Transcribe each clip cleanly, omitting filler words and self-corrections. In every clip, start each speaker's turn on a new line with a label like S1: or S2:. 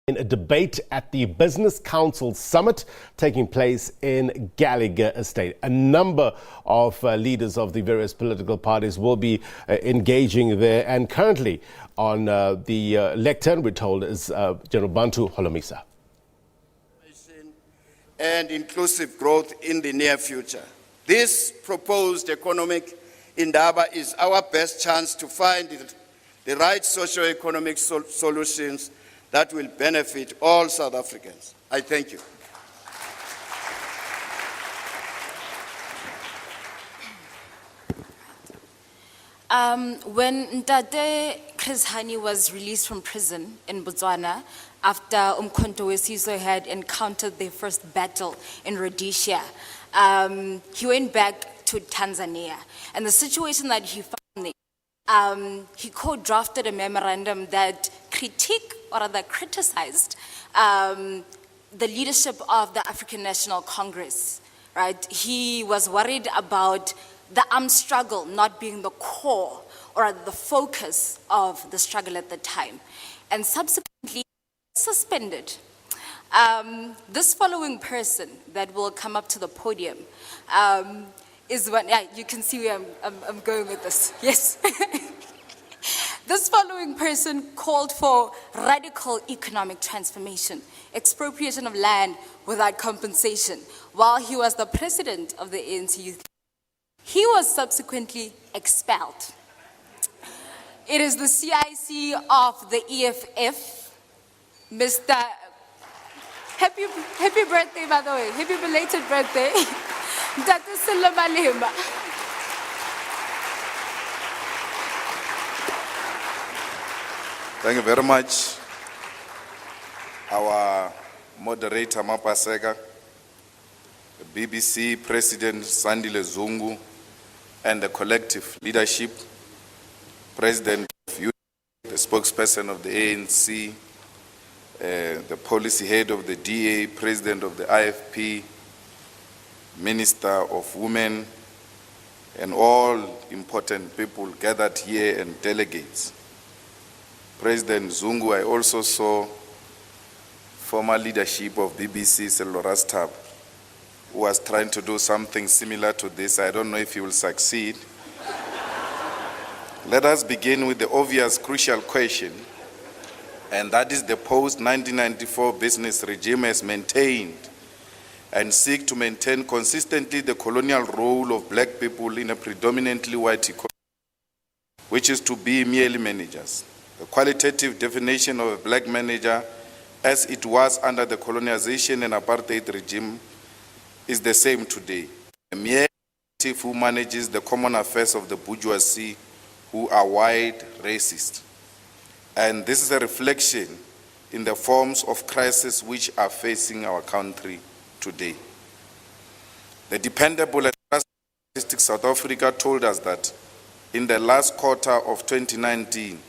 S1: In a debate at the Business Council Summit taking place in Gallagher Estate. A number of leaders of the various political parties will be engaging there, and currently on the lectern, we're told, is General Bantu Holomisa.
S2: And inclusive growth in the near future. This proposed economic indaba is our best chance to find the right socio-economic solutions that will benefit all South Africans. I thank you.
S3: When Ntate Chris Hani was released from prison in Botswana after Umkhonto we Sizwe had encountered their first battle in Rhodesia, he went back to Tanzania. And the situation that he found there, he co-drafted a memorandum that criticized the leadership of the African National Congress, right? He was worried about the armed struggle not being the core or the focus of the struggle at the time, and subsequently suspended. This following person that will come up to the podium is one, yeah, you can see where I'm going with this, yes. This following person called for radical economic transformation, expropriation of land without compensation, while he was the president of the ANC Youth. He was subsequently expelled. It is the CIC of the EFF, Mr. Happy birthday, by the way. Happy belated birthday. Dr. Sello Malema.
S4: Thank you very much. Our moderator, Mapaseka, the BBC President, Sandile Zungu, and the collective leadership, President of UNIT, the spokesperson of the ANC, the policy head of the DA, President of the IFP, Minister of Women, and all important people gathered here and delegates. President Zungu, I also saw former leadership of BBC, Sello Rastab, who was trying to do something similar to this. I don't know if he will succeed. Let us begin with the obvious, crucial question, and that is the post-1994 business regime has maintained and seek to maintain consistently the colonial role of black people in a predominantly white economy, which is to be merely managers. The qualitative definition of a black manager, as it was under the colonization and apartheid regime, is the same today. A mere executive who manages the common affairs of the bourgeoisie, who are white, racist. And this is a reflection in the forms of crisis which are facing our country today. The dependable and statistics South Africa told us that in the last quarter of 2019,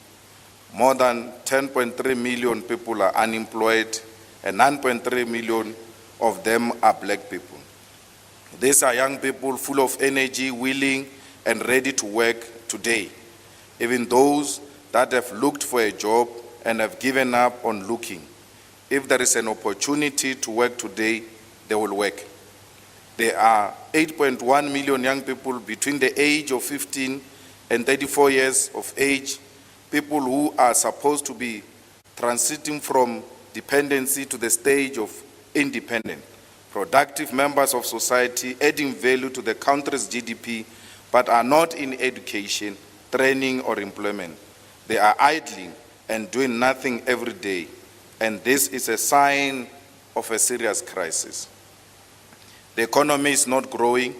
S4: more than 10.3 million people are unemployed, and 9.3 million of them are black people. These are young people full of energy, willing and ready to work today. Even those that have looked for a job and have given up on looking. If there is an opportunity to work today, they will work. There are 8.1 million young people between the age of 15 and 34 years of age, people who are supposed to be transiting from dependency to the stage of independent, productive members of society, adding value to the country's GDP, but are not in education, training, or employment. They are idling and doing nothing every day, and this is a sign of a serious crisis. The economy is not growing.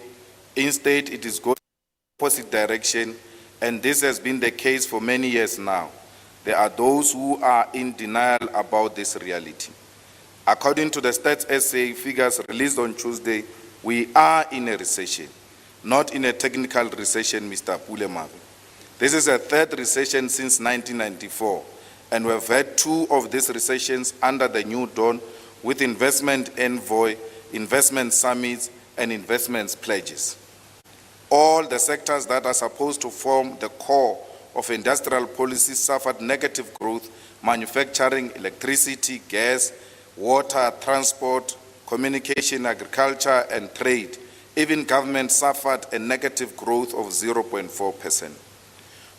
S4: Instead, it is going in the opposite direction, and this has been the case for many years now. There are those who are in denial about this reality. According to the Stats SA figures released on Tuesday, we are in a recession, not in a technical recession, Mr. Pulemabe. This is a third recession since 1994, and we've had two of these recessions under the new dawn with investment envoy, investment summits, and investments pledges. All the sectors that are supposed to form the core of industrial policy suffered negative growth. Manufacturing, electricity, gas, water, transport, communication, agriculture, and trade. Even government suffered a negative growth of 0.4%.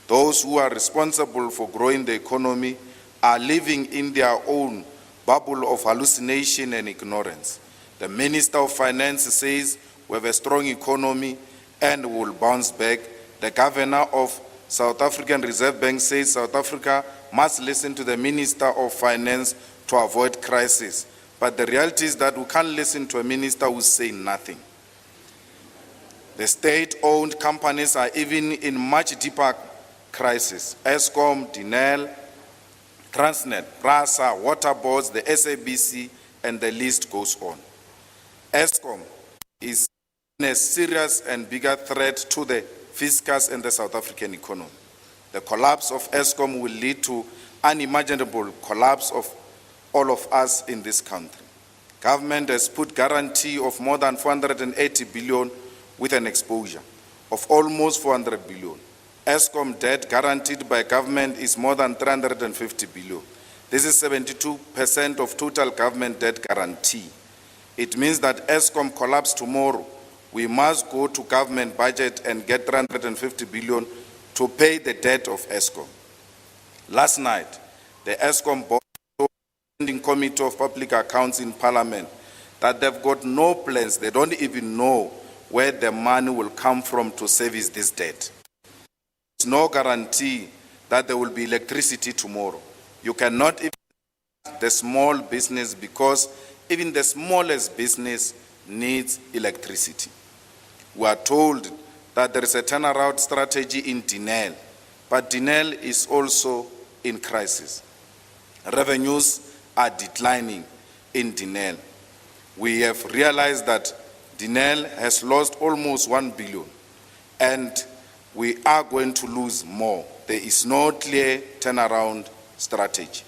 S4: Those who are responsible for growing the economy are living in their own bubble of hallucination and ignorance. The Minister of Finance says we have a strong economy and will bounce back. The Governor of South African Reserve Bank says South Africa must listen to the Minister of Finance to avoid crisis. But the reality is that we can't listen to a minister who's saying nothing. The state-owned companies are even in much deeper crisis. Eskom, Denel, Transnet, PRASA, water boards, the SABC, and the list goes on. Eskom is a serious and bigger threat to the fiscus and the South African economy. The collapse of Eskom will lead to unimaginable collapse of all of us in this country. Government has put guarantee of more than 480 billion with an exposure of almost 400 billion. Eskom debt guaranteed by government is more than 350 billion. This is 72% of total government debt guarantee. It means that Eskom collapse tomorrow. We must go to government budget and get 350 billion to pay the debt of Eskom. Last night, the Eskom board Standing Committee of Public Accounts in Parliament that they've got no plans, they don't even know where the money will come from to service this debt. There's no guarantee that there will be electricity tomorrow. You cannot even the small business because even the smallest business needs electricity. We are told that there is a turnaround strategy in Denel, but Denel is also in crisis. Revenues are declining in Denel. We have realized that Denel has lost almost 1 billion and we are going to lose more. There is no clear turnaround strategy.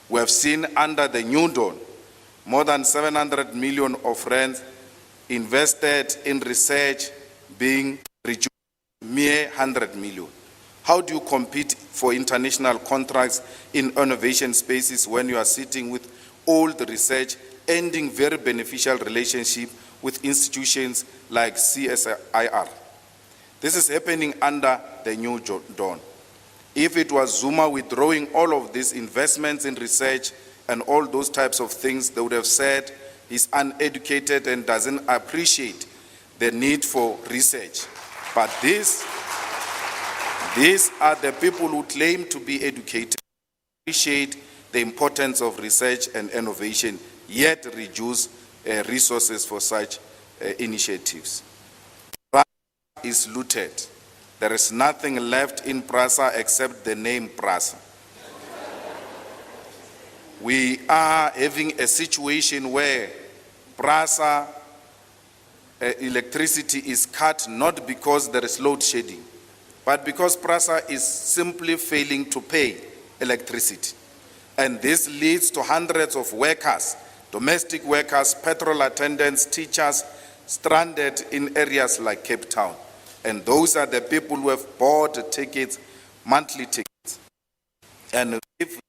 S4: We have seen under the new dawn more than 700 million of rands invested in research being reduced to mere 100 million. How do you compete for international contracts in innovation spaces when you are sitting with old research, ending very beneficial relationship with institutions like CSIR? This is happening under the new dawn. If it was Zuma withdrawing all of these investments in research and all those types of things, they would have said he's uneducated and doesn't appreciate the need for research. But these are the people who claim to be educated, appreciate the importance of research and innovation, yet reduce resources for such initiatives. PRASA is looted. There is nothing left in PRASA except the name PRASA. We are having a situation where PRASA electricity is cut not because there is load shedding, but because PRASA is simply failing to pay electricity. And this leads to hundreds of workers, domestic workers, petrol attendants, teachers, stranded in areas like Cape Town. And those are the people who have bought tickets, monthly tickets. And if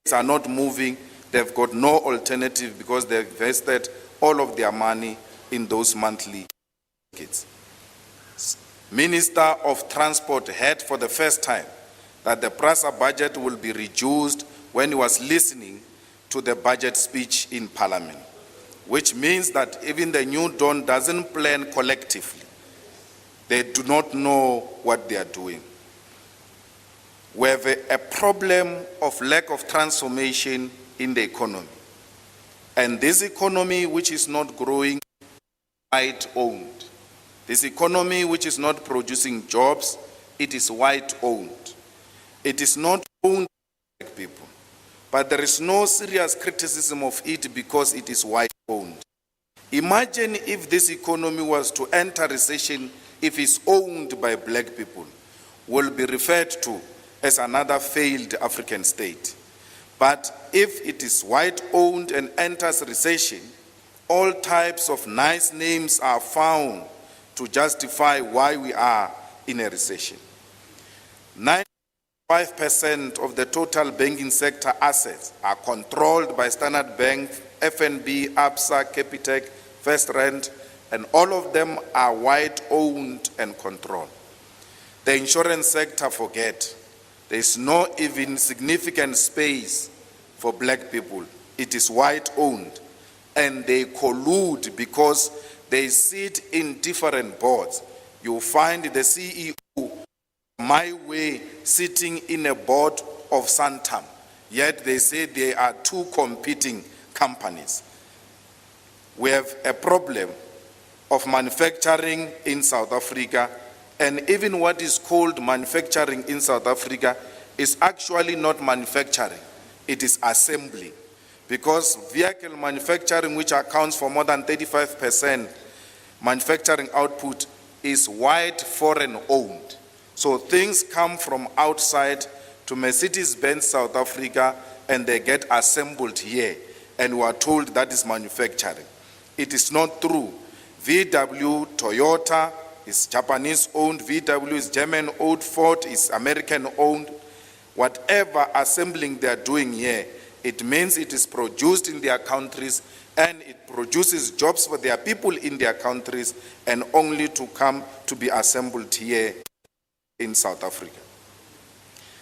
S4: they are not moving, they've got no alternative because they've invested all of their money in those monthly tickets. Minister of Transport heard for the first time that the PRASA budget will be reduced when he was listening to the budget speech in Parliament, which means that even the New Dawn doesn't plan collectively. They do not know what they are doing. We have a problem of lack of transformation in the economy. And this economy, which is not growing, white-owned. This economy, which is not producing jobs, it is white-owned. It is not owned by black people. But there is no serious criticism of it because it is white-owned. Imagine if this economy was to enter recession if it's owned by black people, will be referred to as another failed African state. But if it is white-owned and enters recession, all types of nice names are found to justify why we are in a recession. 5% of the total banking sector assets are controlled by Standard Bank, FNB, Absa, Capitec, FirstRand, and all of them are white-owned and controlled. The insurance sector, forget. There is no even significant space for black people. It is white-owned, and they collude because they sit in different boards. You find the CEO, my way, sitting in a board of Santam, yet they say they are two competing companies. We have a problem of manufacturing in South Africa, and even what is called manufacturing in South Africa is actually not manufacturing, it is assembly. Because vehicle manufacturing, which accounts for more than 35% manufacturing output, is white foreign owned. So things come from outside to Mercedes-Benz South Africa and they get assembled here, and we are told that is manufacturing. It is not true. VW, Toyota is Japanese owned, VW is German owned, Ford is American owned. Whatever assembling they are doing here, it means it is produced in their countries and it produces jobs for their people in their countries, and only to come to be assembled here in South Africa.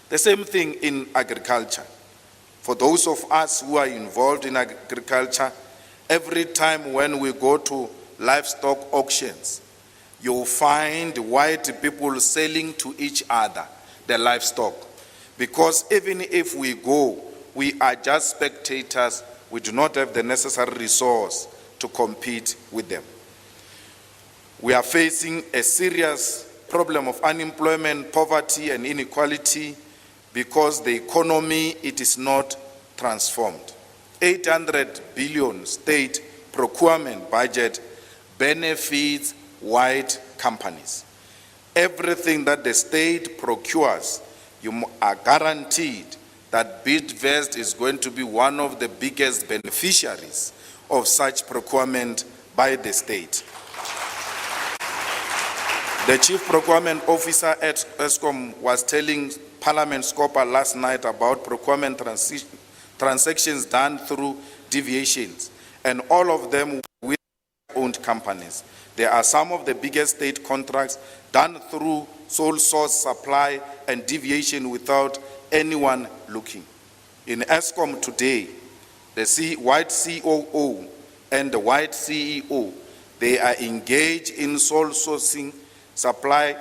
S4: The same thing in agriculture. For those of us who are involved in agriculture, every time when we go to livestock auctions, you'll find white people selling to each other the livestock. Because even if we go, we are just spectators. We do not have the necessary resource to compete with them. We are facing a serious problem of unemployment, poverty, and inequality because the economy, it is not transformed. 800 billion state procurement budget benefits white companies. Everything that the state procures, you are guaranteed that Bidvest is going to be one of the biggest beneficiaries of such procurement by the state. The Chief Procurement Officer at Eskom was telling Parliament Scopa last night about procurement transactions done through deviations, and all of them with owned companies. There are some of the biggest state contracts done through sole source supply and deviation without anyone looking. In Eskom today, the white COO and the white CEO, they are engaged in sole sourcing supply,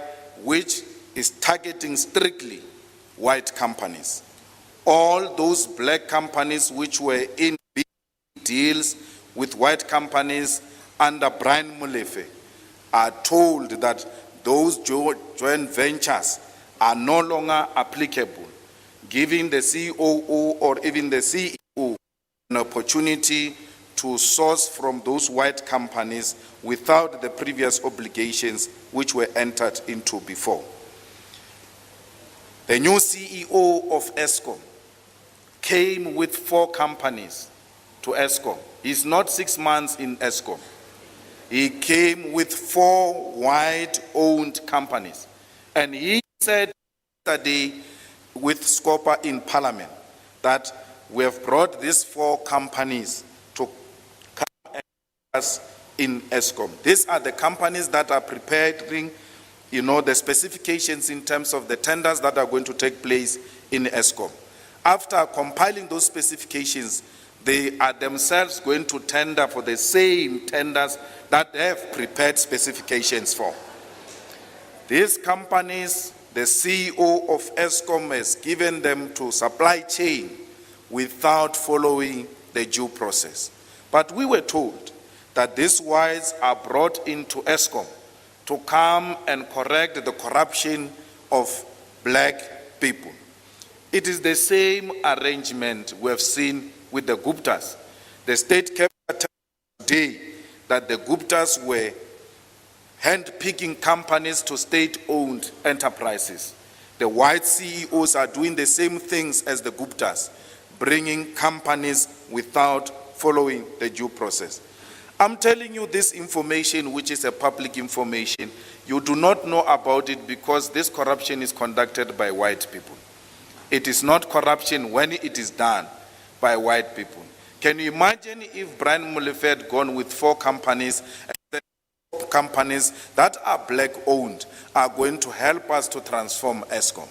S4: which is targeting strictly white companies. All those black companies which were in big deals with white companies under Brian Molefe are told that those joint ventures are no longer applicable, giving the COO or even the CEO an opportunity to source from those white companies without the previous obligations which were entered into before. The new CEO of Eskom came with 4 companies to Eskom. He's not 6 months in Eskom. He came with 4 white-owned companies. And he said yesterday with Scopa in Parliament that we have brought these 4 companies to come and us in Eskom. These are the companies that are preparing, the specifications in terms of the tenders that are going to take place in Eskom. After compiling those specifications, they are themselves going to tender for the same tenders that they have prepared specifications for. These companies, the CEO of Eskom has given them to supply chain without following the due process. But we were told that these whites are brought into Eskom to come and correct the corruption of black people. It is the same arrangement we have seen with the Guptas. The state cabinet today that the Guptas were hand-picking companies to state-owned enterprises. The white CEOs are doing the same things as the Guptas, bringing companies without following the due process. I'm telling you this information, which is a public information. You do not know about it because this corruption is conducted by white people. It is not corruption when it is done by white people. Can you imagine if Brian Molefe had gone with 4 companies, and the companies that are black-owned are going to help us to transform Eskom?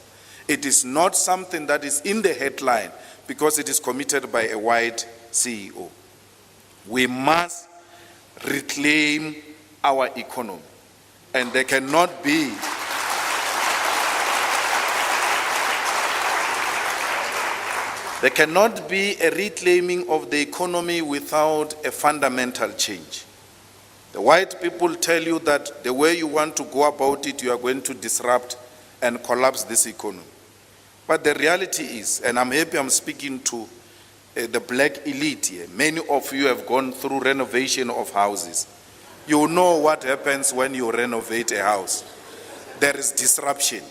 S4: It is not something that is in the headline because it is committed by a white CEO. We must reclaim our economy, and there cannot be a reclaiming of the economy without a fundamental change. The white people tell you that the way you want to go about it, you are going to disrupt and collapse this economy. But the reality is, and I'm happy I'm speaking to the black elite here, many of you have gone through renovation of houses. You know what happens when you renovate a house. There is disruption.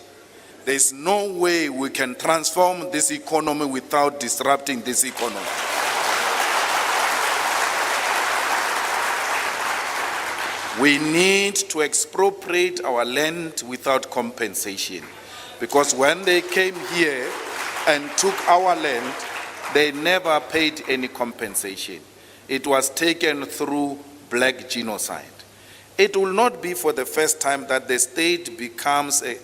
S4: There is no way we can transform this economy without disrupting this economy. We need to expropriate our land without compensation, because when they came here and took our land, they never paid any compensation. It was taken through black genocide. It will not be for the first time that the state becomes a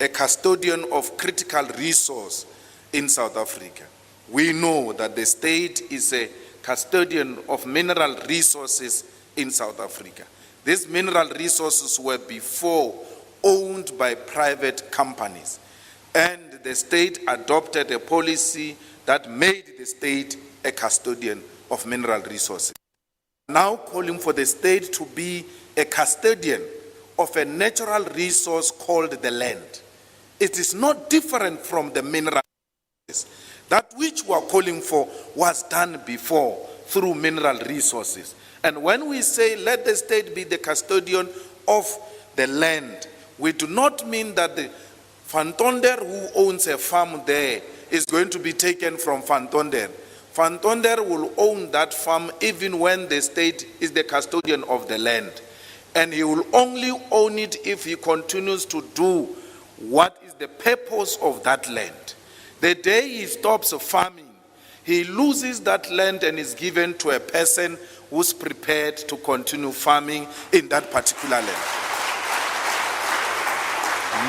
S4: custodian of critical resource in South Africa. We know that the state is a custodian of mineral resources in South Africa. These mineral resources were before owned by private companies, and the state adopted a policy that made the state a custodian of mineral resources. Now calling for the state to be a custodian of a natural resource called the land. It is not different from the mineral resources. That which we are calling for was done before through mineral resources. And when we say let the state be the custodian of the land, we do not mean that the Van Tonder who owns a farm there is going to be taken from Van Tonder. Van Tonder will own that farm even when the state is the custodian of the land. And he will only own it if he continues to do what is the purpose of that land. The day he stops farming, he loses that land and is given to a person who's prepared to continue farming in that particular land.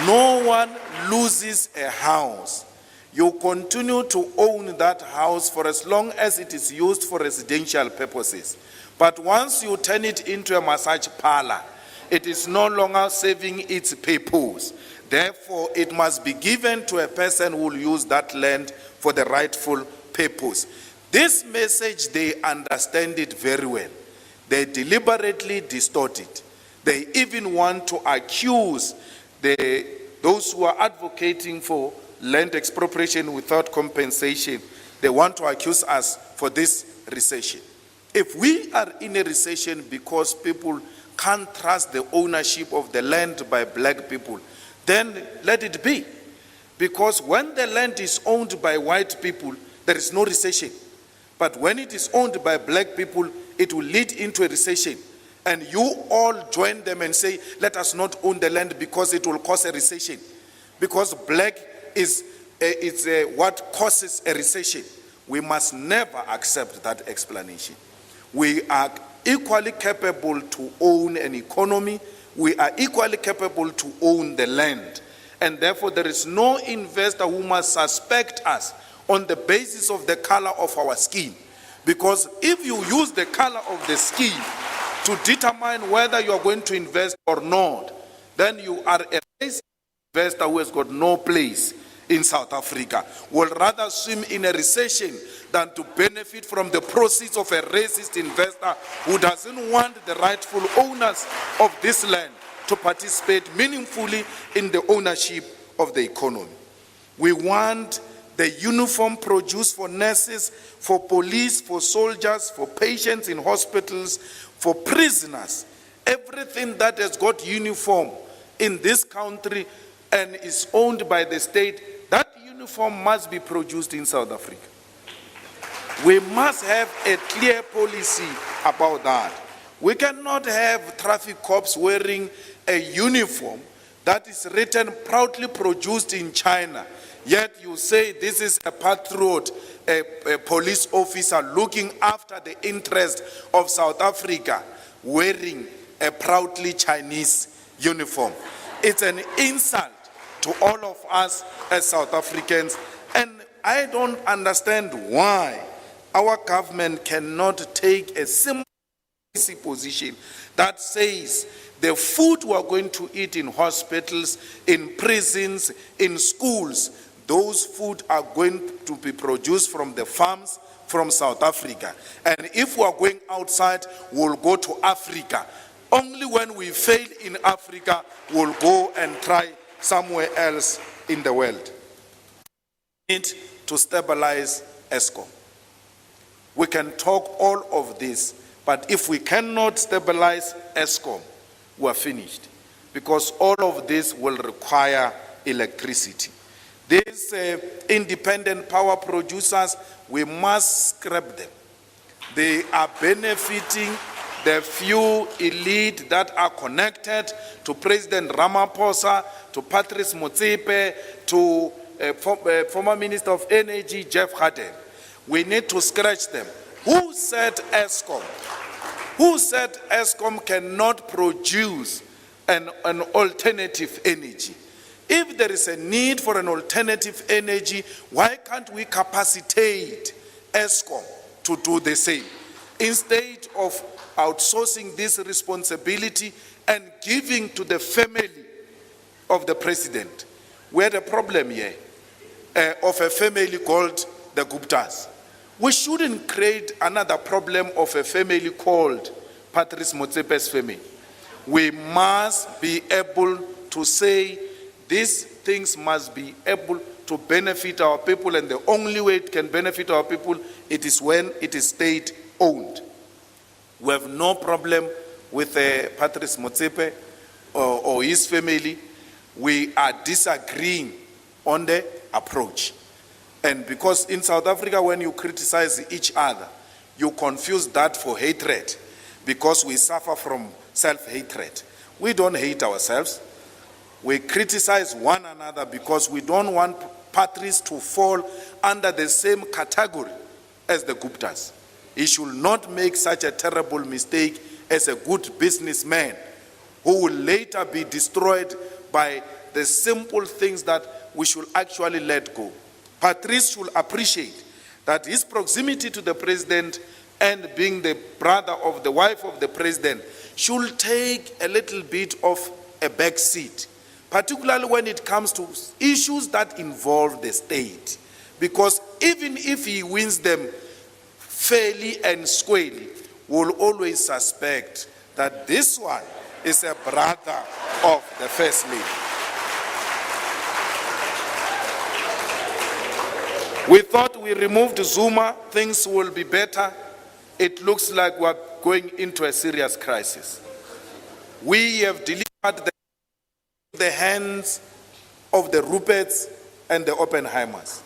S4: No one loses a house. You continue to own that house for as long as it is used for residential purposes. But once you turn it into a massage parlor, it is no longer serving its purpose. Therefore, it must be given to a person who will use that land for the rightful purpose. This message, they understand it very well. They deliberately distort it. They even want to accuse those who are advocating for land expropriation without compensation. They want to accuse us for this recession. If we are in a recession because people can't trust the ownership of the land by black people, then let it be. Because when the land is owned by white people, there is no recession. But when it is owned by black people, it will lead into a recession. And you all join them and say, let us not own the land because it will cause a recession. Because black is what causes a recession. We must never accept that explanation. We are equally capable to own an economy. We are equally capable to own the land. And therefore, there is no investor who must suspect us on the basis of the color of our skin. Because if you use the color of the skin to determine whether you are going to invest or not, then you are a racist investor who has got no place in South Africa. Will rather swim in a recession than to benefit from the proceeds of a racist investor who doesn't want the rightful owners of this land to participate meaningfully in the ownership of the economy. We want the uniform produced for nurses, for police, for soldiers, for patients in hospitals, for prisoners. Everything that has got uniform in this country and is owned by the state, that uniform must be produced in South Africa. We must have a clear policy about that. We cannot have traffic cops wearing a uniform that is written proudly produced in China, Yet you say this is a patriot, a police officer looking after the interest of South Africa, wearing a proudly Chinese uniform. It's an insult to all of us as South Africans, and I don't understand why our government cannot take a simple position that says the food we are going to eat in hospitals, in prisons, in schools, those food are going to be produced from the farms from South Africa. And if we are going outside, we'll go to Africa. Only when we fail in Africa, we'll go and try somewhere else in the world. We need to stabilize Eskom. We can talk all of this, but if we cannot stabilize Eskom, we're finished. Because all of this will require electricity. These independent power producers, we must scrap them. They are benefiting the few elite that are connected to President Ramaphosa, to Patrice Motsepe, to former Minister of Energy, Jeff Harden. We need to scratch them. Who said Eskom? Who said Eskom cannot produce an alternative energy? If there is a need for an alternative energy, why can't we capacitate Eskom to do the same? Instead of outsourcing this responsibility and giving to the family of the president. We had a problem here of a family called the Guptas. We shouldn't create another problem of a family called Patrice Motsepe's family. We must be able to say these things must be able to benefit our people, and the only way it can benefit our people, it is when it is state-owned. We have no problem with Patrice Motsepe or his family. We are disagreeing on the approach. And because in South Africa, when you criticize each other, you confuse that for hatred, because we suffer from self-hatred. We don't hate ourselves. We criticize one another because we don't want Patrice to fall under the same category as the Guptas. He should not make such a terrible mistake as a good businessman who will later be destroyed by the simple things that we should actually let go. Patrice should appreciate that his proximity to the president and being the brother of the wife of the president should take a little bit of a back seat, particularly when it comes to issues that involve the state. Because even if he wins them fairly and squarely, we'll always suspect that this one is a brother of the First Lady. We thought we removed Zuma, things will be better. It looks like we're going into a serious crisis. We have delivered the hands of the Ruperts and the Oppenheimers.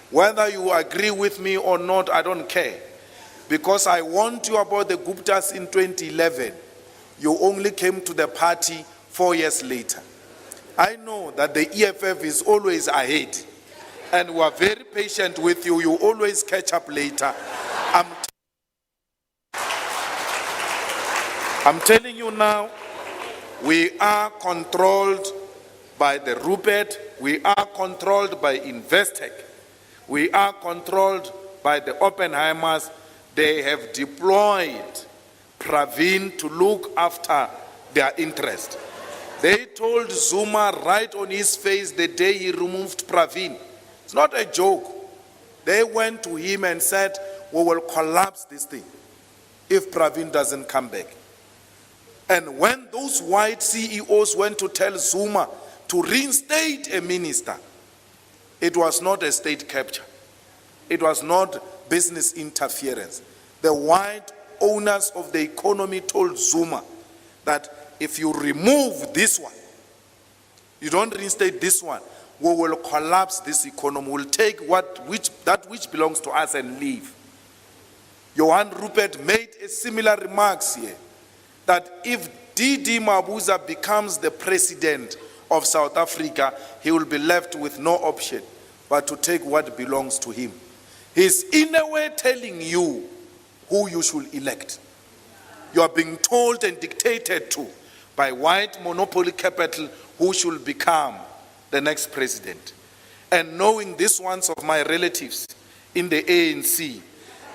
S4: Whether you agree with me or not, I don't care. Because I warned you about the Guptas in 2011. You only came to the party 4 years later. I know that the EFF is always ahead. And we are very patient with you. You always catch up later. I'm telling you now, we are controlled by the Rupert. We are controlled by Investec. We are controlled by the Oppenheimers. They have deployed Pravin to look after their interest. They told Zuma right on his face the day he removed Pravin. It's not a joke. They went to him and said, we will collapse this thing if Pravin doesn't come back. And when those white CEOs went to tell Zuma to reinstate a minister, it was not a state capture. It was not business interference. The white owners of the economy told Zuma that if you remove this one, you don't reinstate this one, we will collapse this economy. We'll take that which belongs to us and leave. Johan Rupert made a similar remarks here, that if D.D. Mabuza becomes the president of South Africa, he will be left with no option but to take what belongs to him. He's in a way telling you who you should elect. You are being told and dictated to by white monopoly capital who should become the next president. And knowing these ones of my relatives in the ANC,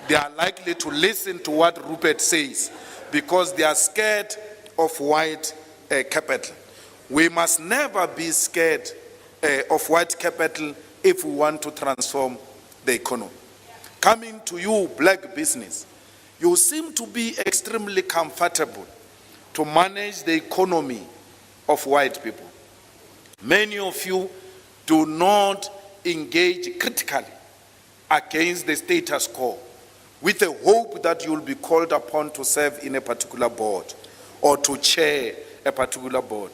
S4: they are likely to listen to what Rupert says because they are scared of white capital. We must never be scared of white capital if we want to transform the economy. Coming to you, black business, you seem to be extremely comfortable to manage the economy of white people. Many of you do not engage critically against the status quo with the hope that you will be called upon to serve in a particular board or to chair a particular board.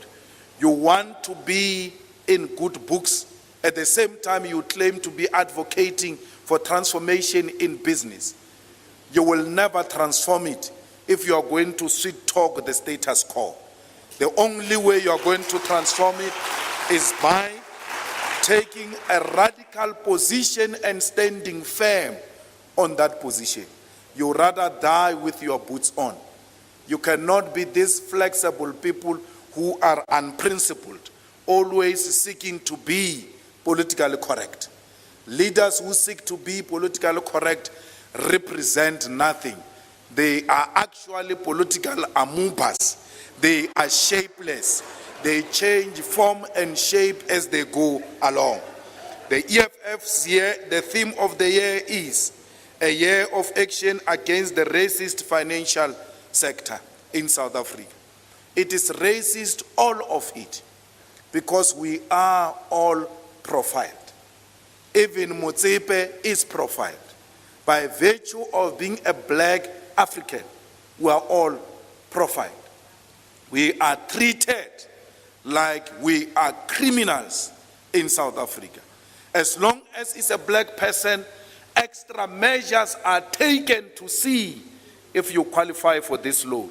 S4: You want to be in good books. At the same time, you claim to be advocating for transformation in business. You will never transform it if you are going to sweet talk the status quo. The only way you are going to transform it is by taking a radical position and standing firm on that position. You rather die with your boots on. You cannot be these flexible people who are unprincipled, always seeking to be politically correct. Leaders who seek to be politically correct represent nothing. They are actually political amoebas. They are shapeless. They change form and shape as they go along. The EFF's year, the theme of the year is a year of action against the racist financial sector in South Africa. It is racist, all of it, because we are all profiled. Even Motsepe is profiled. By virtue of being a black African, we are all profiled. We are treated like we are criminals in South Africa. As long as it's a black person, extra measures are taken to see if you qualify for this loan.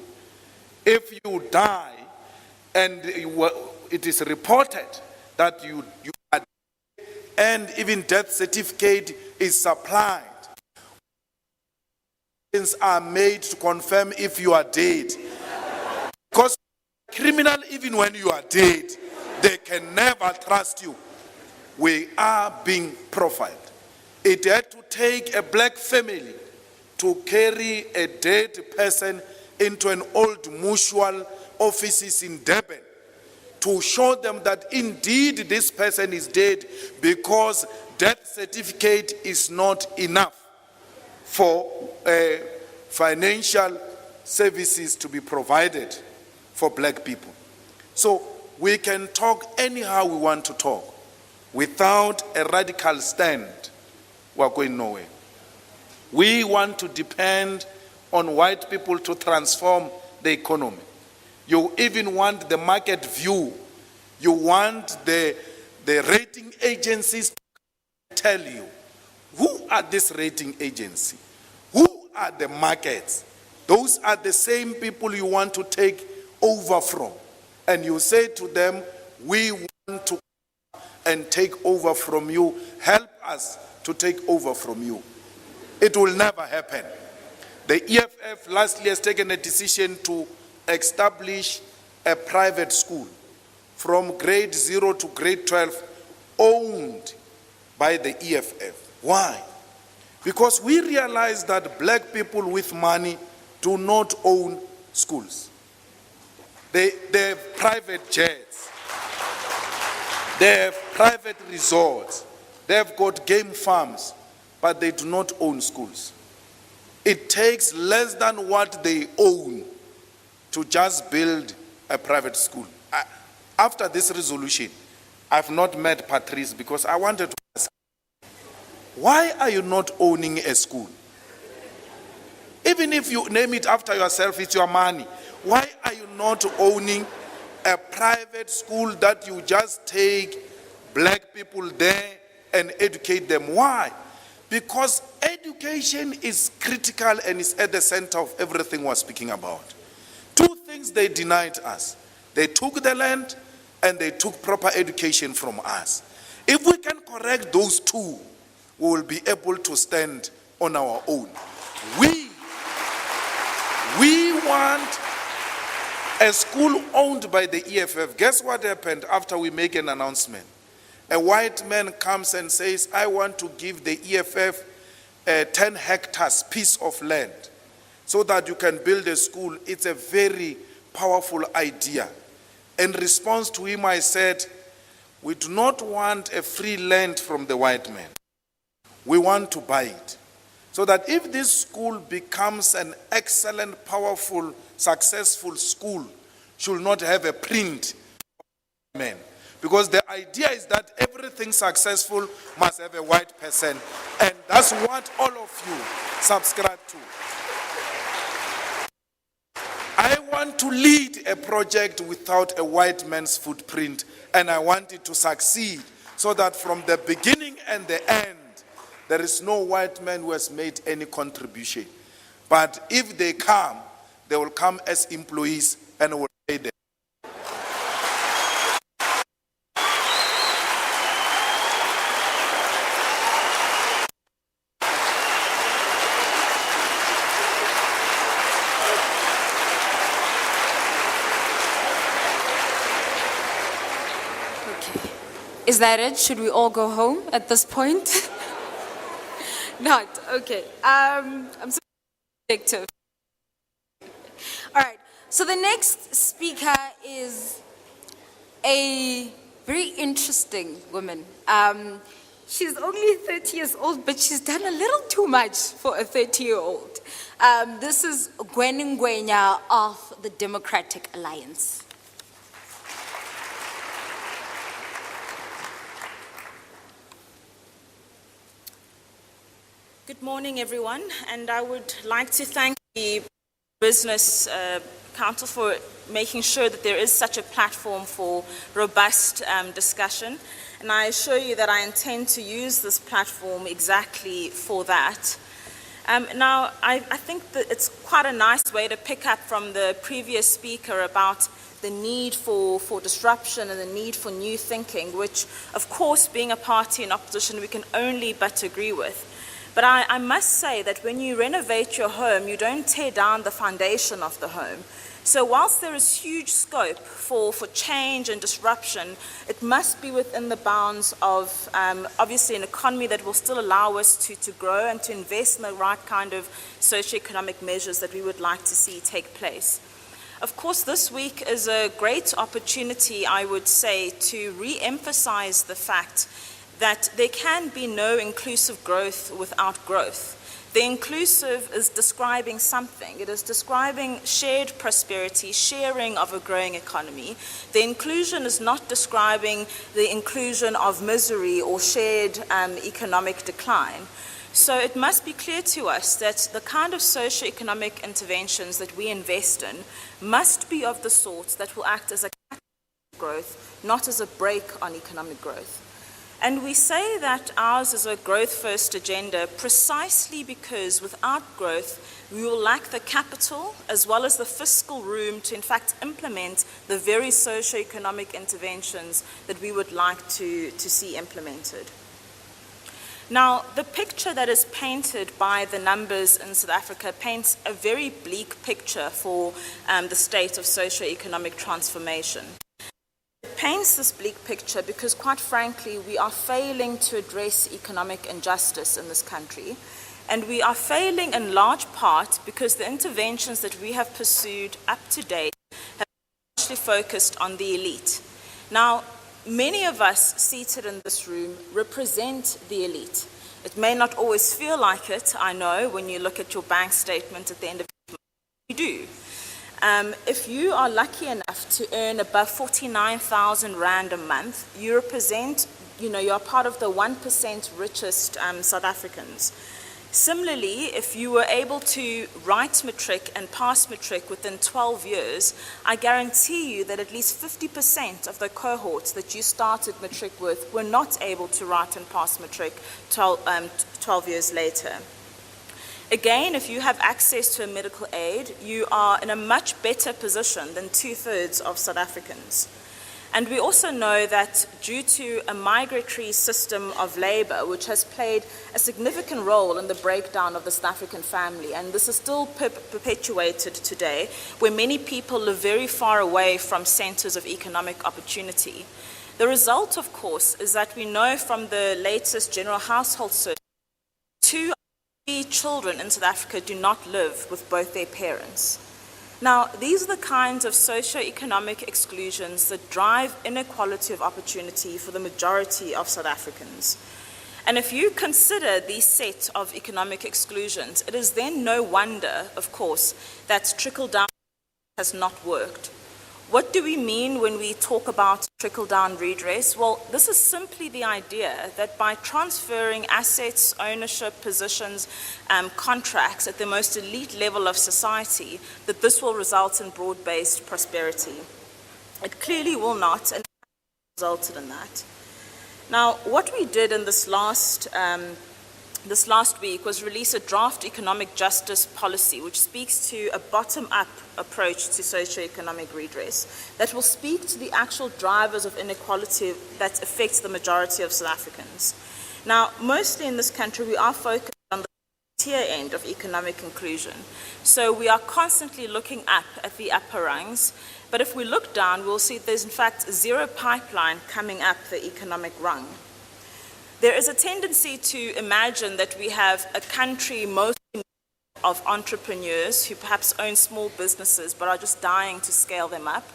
S4: If you die and it is reported that you are dead and even death certificate is supplied, are made to confirm if you are dead. Because criminal, even when you are dead, they can never trust you. We are being profiled. It had to take a black family to carry a dead person into an old mutual offices in Durban to show them that indeed this person is dead because death certificate is not enough for financial services to be provided for black people. So we can talk anyhow we want to talk. Without a radical stand, we are going nowhere. We want to depend on white people to transform the economy. You even want the market view. You want the rating agencies to tell you, who are this rating agency? Who are the markets? Those are the same people you want to take over from. And you say to them, we want to and take over from you. Help us to take over from you. It will never happen. The EFF lastly has taken a decision to establish a private school from grade 0 to grade 12 owned by the EFF. Why? Because we realize that black people with money do not own schools. They have private jets. They have private resorts. They have got game farms, but they do not own schools. It takes less than what they own to just build a private school. After this resolution, I've not met Patrice because I wanted to ask, why are you not owning a school? Even if you name it after yourself, it's your money. Why are you not owning a private school that you just take black people there and educate them? Why? Because education is critical and is at the center of everything we're speaking about. Two things they denied us. They took the land and they took proper education from us. If we can correct those two, we will be able to stand on our own. We want a school owned by the EFF. Guess what happened after we make an announcement? A white man comes and says, I want to give the EFF a 10 hectares piece of land so that you can build a school. It's a very powerful idea. In response to him, I said, we do not want a free land from the white man. We want to buy it. So that if this school becomes an excellent, powerful, successful school, should not have a print of men. Because the idea is that everything successful must have a white person. And that's what all of you subscribe to. I want to lead a project without a white man's footprint, and I want it to succeed so that from the beginning and the end, there is no white man who has made any contribution. But if they come, they will come as employees and will pay them.
S3: Is that it? Should we all go home at this point? Not, okay. I'm so objective. All right, so the next speaker is a very interesting woman. She's only 30 years old, but she's done a little too much for a 30-year-old. This is Gwen Ngwenya of the Democratic Alliance.
S5: Good morning, everyone, and I would like to thank the Business Council for making sure that there is such a platform for robust discussion, and I assure you that I intend to use this platform exactly for that. Now, I think that it's quite a nice way to pick up from the previous speaker about the need for disruption and the need for new thinking, which, of course, being a party in opposition, we can only but agree with. But I must say that when you renovate your home, you don't tear down the foundation of the home. So whilst there is huge scope for change and disruption, it must be within the bounds of obviously an economy that will still allow us to grow and to invest in the right kind of socioeconomic measures that we would like to see take place. Of course, this week is a great opportunity, I would say, to re-emphasize the fact that there can be no inclusive growth without growth. The inclusive is describing something. It is describing shared prosperity, sharing of a growing economy. The inclusion is not describing the inclusion of misery or shared economic decline. So it must be clear to us that the kind of socio-economic interventions that we invest in must be of the sort that will act as a catalyst for growth, not as a brake on economic growth. And we say that ours is a growth-first agenda precisely because without growth, we will lack the capital as well as the fiscal room to, in fact, implement the very socio-economic interventions that we would like to see implemented. Now, the picture that is painted by the numbers in South Africa paints a very bleak picture for the state of socio-economic transformation. It paints this bleak picture because, quite frankly, we are failing to address economic injustice in this country. And we are failing in large part because the interventions that we have pursued up to date have largely focused on the elite. Now, many of us seated in this room represent the elite. It may not always feel like it, I know, when you look at your bank statement at the end of the month. You do. If you are lucky enough to earn above 49,000 Rand a month, you represent, you're part of the 1% richest South Africans. Similarly, if you were able to write matric and pass matric within 12 years, I guarantee you that at least 50% of the cohorts that you started matric with were not able to write and pass matric 12 years later. Again, if you have access to a medical aid, you are in a much better position than 2/3 of South Africans. And we also know that due to a migratory system of labor, which has played a significant role in the breakdown of the South African family, and this is still perpetuated today, where many people live very far away from centers of economic opportunity. The result, of course, is that we know from the latest general household survey, 2 of 3 children in South Africa do not live with both their parents. Now, these are the kinds of socio-economic exclusions that drive inequality of opportunity for the majority of South Africans. And if you consider these set of economic exclusions, it is then no wonder, of course, that trickle-down has not worked. What do we mean when we talk about trickle-down redress? Well, this is simply the idea that by transferring assets, ownership, positions, contracts at the most elite level of society, that this will result in broad-based prosperity. It clearly will not, and resulted in that. Now, what we did in this last week was release a draft economic justice policy which speaks to a bottom-up approach to socio-economic redress that will speak to the actual drivers of inequality that affects the majority of South Africans. Now, mostly in this country, we are focused on the tier end of economic inclusion. So we are constantly looking up at the upper rungs, but if we look down, we'll see there's in fact zero pipeline coming up the economic rung. There is a tendency to imagine that we have a country mostly of entrepreneurs who perhaps own small businesses but are just dying to scale them up,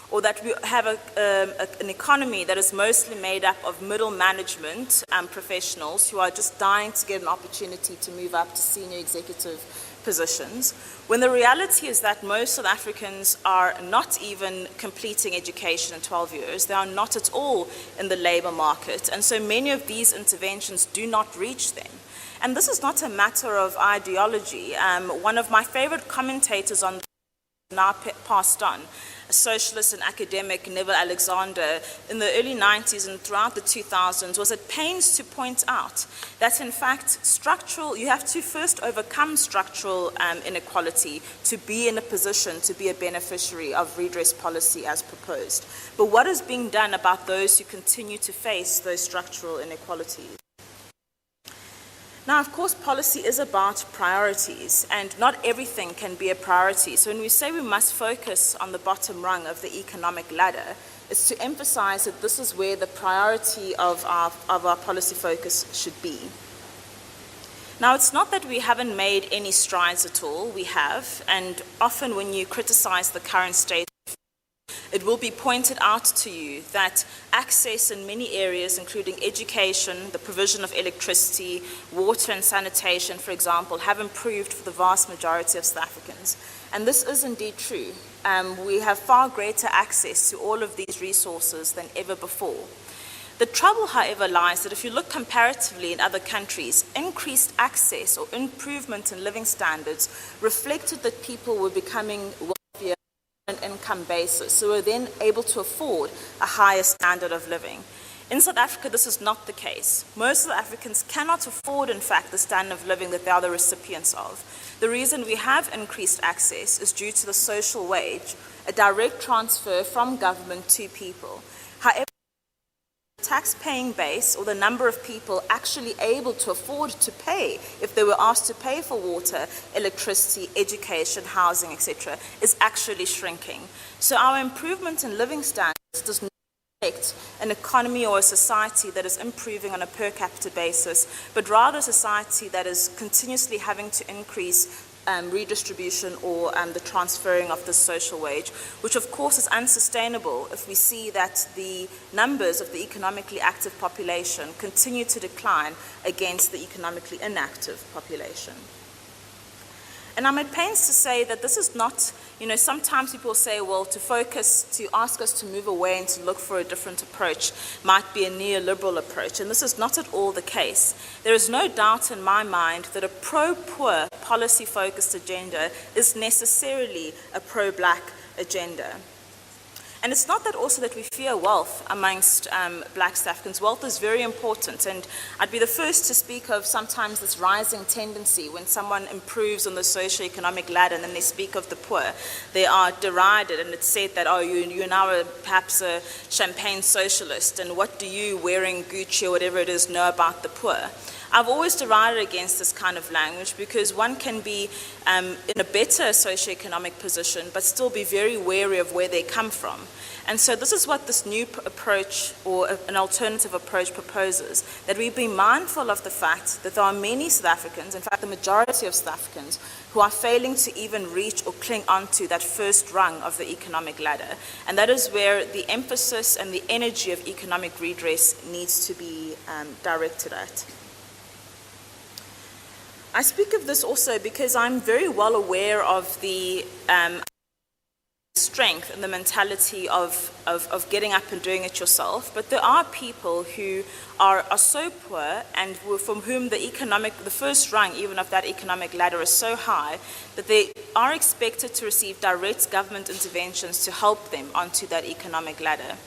S5: or that we have an economy that is mostly made up of middle management professionals who are just dying to get an opportunity to move up to senior executive positions, when the reality is that most South Africans are not even completing education in 12 years. They are not at all in the labor market, and so many of these interventions do not reach them. And this is not a matter of ideology. One of my favorite commentators on now passed on, a socialist and academic, Neville Alexander, in the early 90s and throughout the 2000s, was at pains to point out that in fact you have to first overcome structural inequality to be in a position to be a beneficiary of redress policy as proposed. But what is being done about those who continue to face those structural inequalities? Now, of course, policy is about priorities, and not everything can be a priority. So when we say we must focus on the bottom rung of the economic ladder, it's to emphasize that this is where the priority of our policy focus should be. Now, it's not that we haven't made any strides at all. We have, and often when you criticize the current state, it will be pointed out to you that access in many areas, including education, the provision of electricity, water and sanitation, for example, have improved for the vast majority of South Africans. And this is indeed true. We have far greater access to all of these resources than ever before. The trouble, however, lies that if you look comparatively in other countries, increased access or improvement in living standards reflected that people were becoming wealthier on an income basis, so were then able to afford a higher standard of living. In South Africa, this is not the case. Most South Africans cannot afford, in fact, the standard of living that they are the recipients of. The reason we have increased access is due to the social wage, a direct transfer from government to people. However, the tax-paying base, or the number of people actually able to afford to pay, if they were asked to pay for water, electricity, education, housing, etc., is actually shrinking. So our improvement in living standards does not reflect an economy or a society that is improving on a per capita basis, but rather a society that is continuously having to increase redistribution or the transferring of the social wage, which of course is unsustainable if we see that the numbers of the economically active population continue to decline against the economically inactive population. And I'm at pains to say that this is not, sometimes people say, well, to ask us to move away and to look for a different approach might be a neoliberal approach, and this is not at all the case. There is no doubt in my mind that a pro-poor, policy-focused agenda is necessarily a pro-black agenda. And it's not that also that we fear wealth amongst black South Africans. Wealth is very important, and I'd be the first to speak of sometimes this rising tendency when someone improves on the socio-economic ladder and then they speak of the poor. They are derided, and it's said that, oh, you're now perhaps a champagne socialist, and what do you, wearing Gucci or whatever it is, know about the poor? I've always derided against this kind of language because one can be in a better socioeconomic position but still be very wary of where they come from. And so this is what this new approach, or an alternative approach, proposes, that we be mindful of the fact that there are many South Africans, in fact the majority of South Africans, who are failing to even reach or cling onto that first rung of the economic ladder. And that is where the emphasis and the energy of economic redress needs to be directed at. I speak of this also because I'm very well aware of the strength and the mentality of getting up and doing it yourself, but there are people who are so poor and from whom the first rung even of that economic ladder is so high that they are expected to receive direct government interventions to help them onto that economic ladder.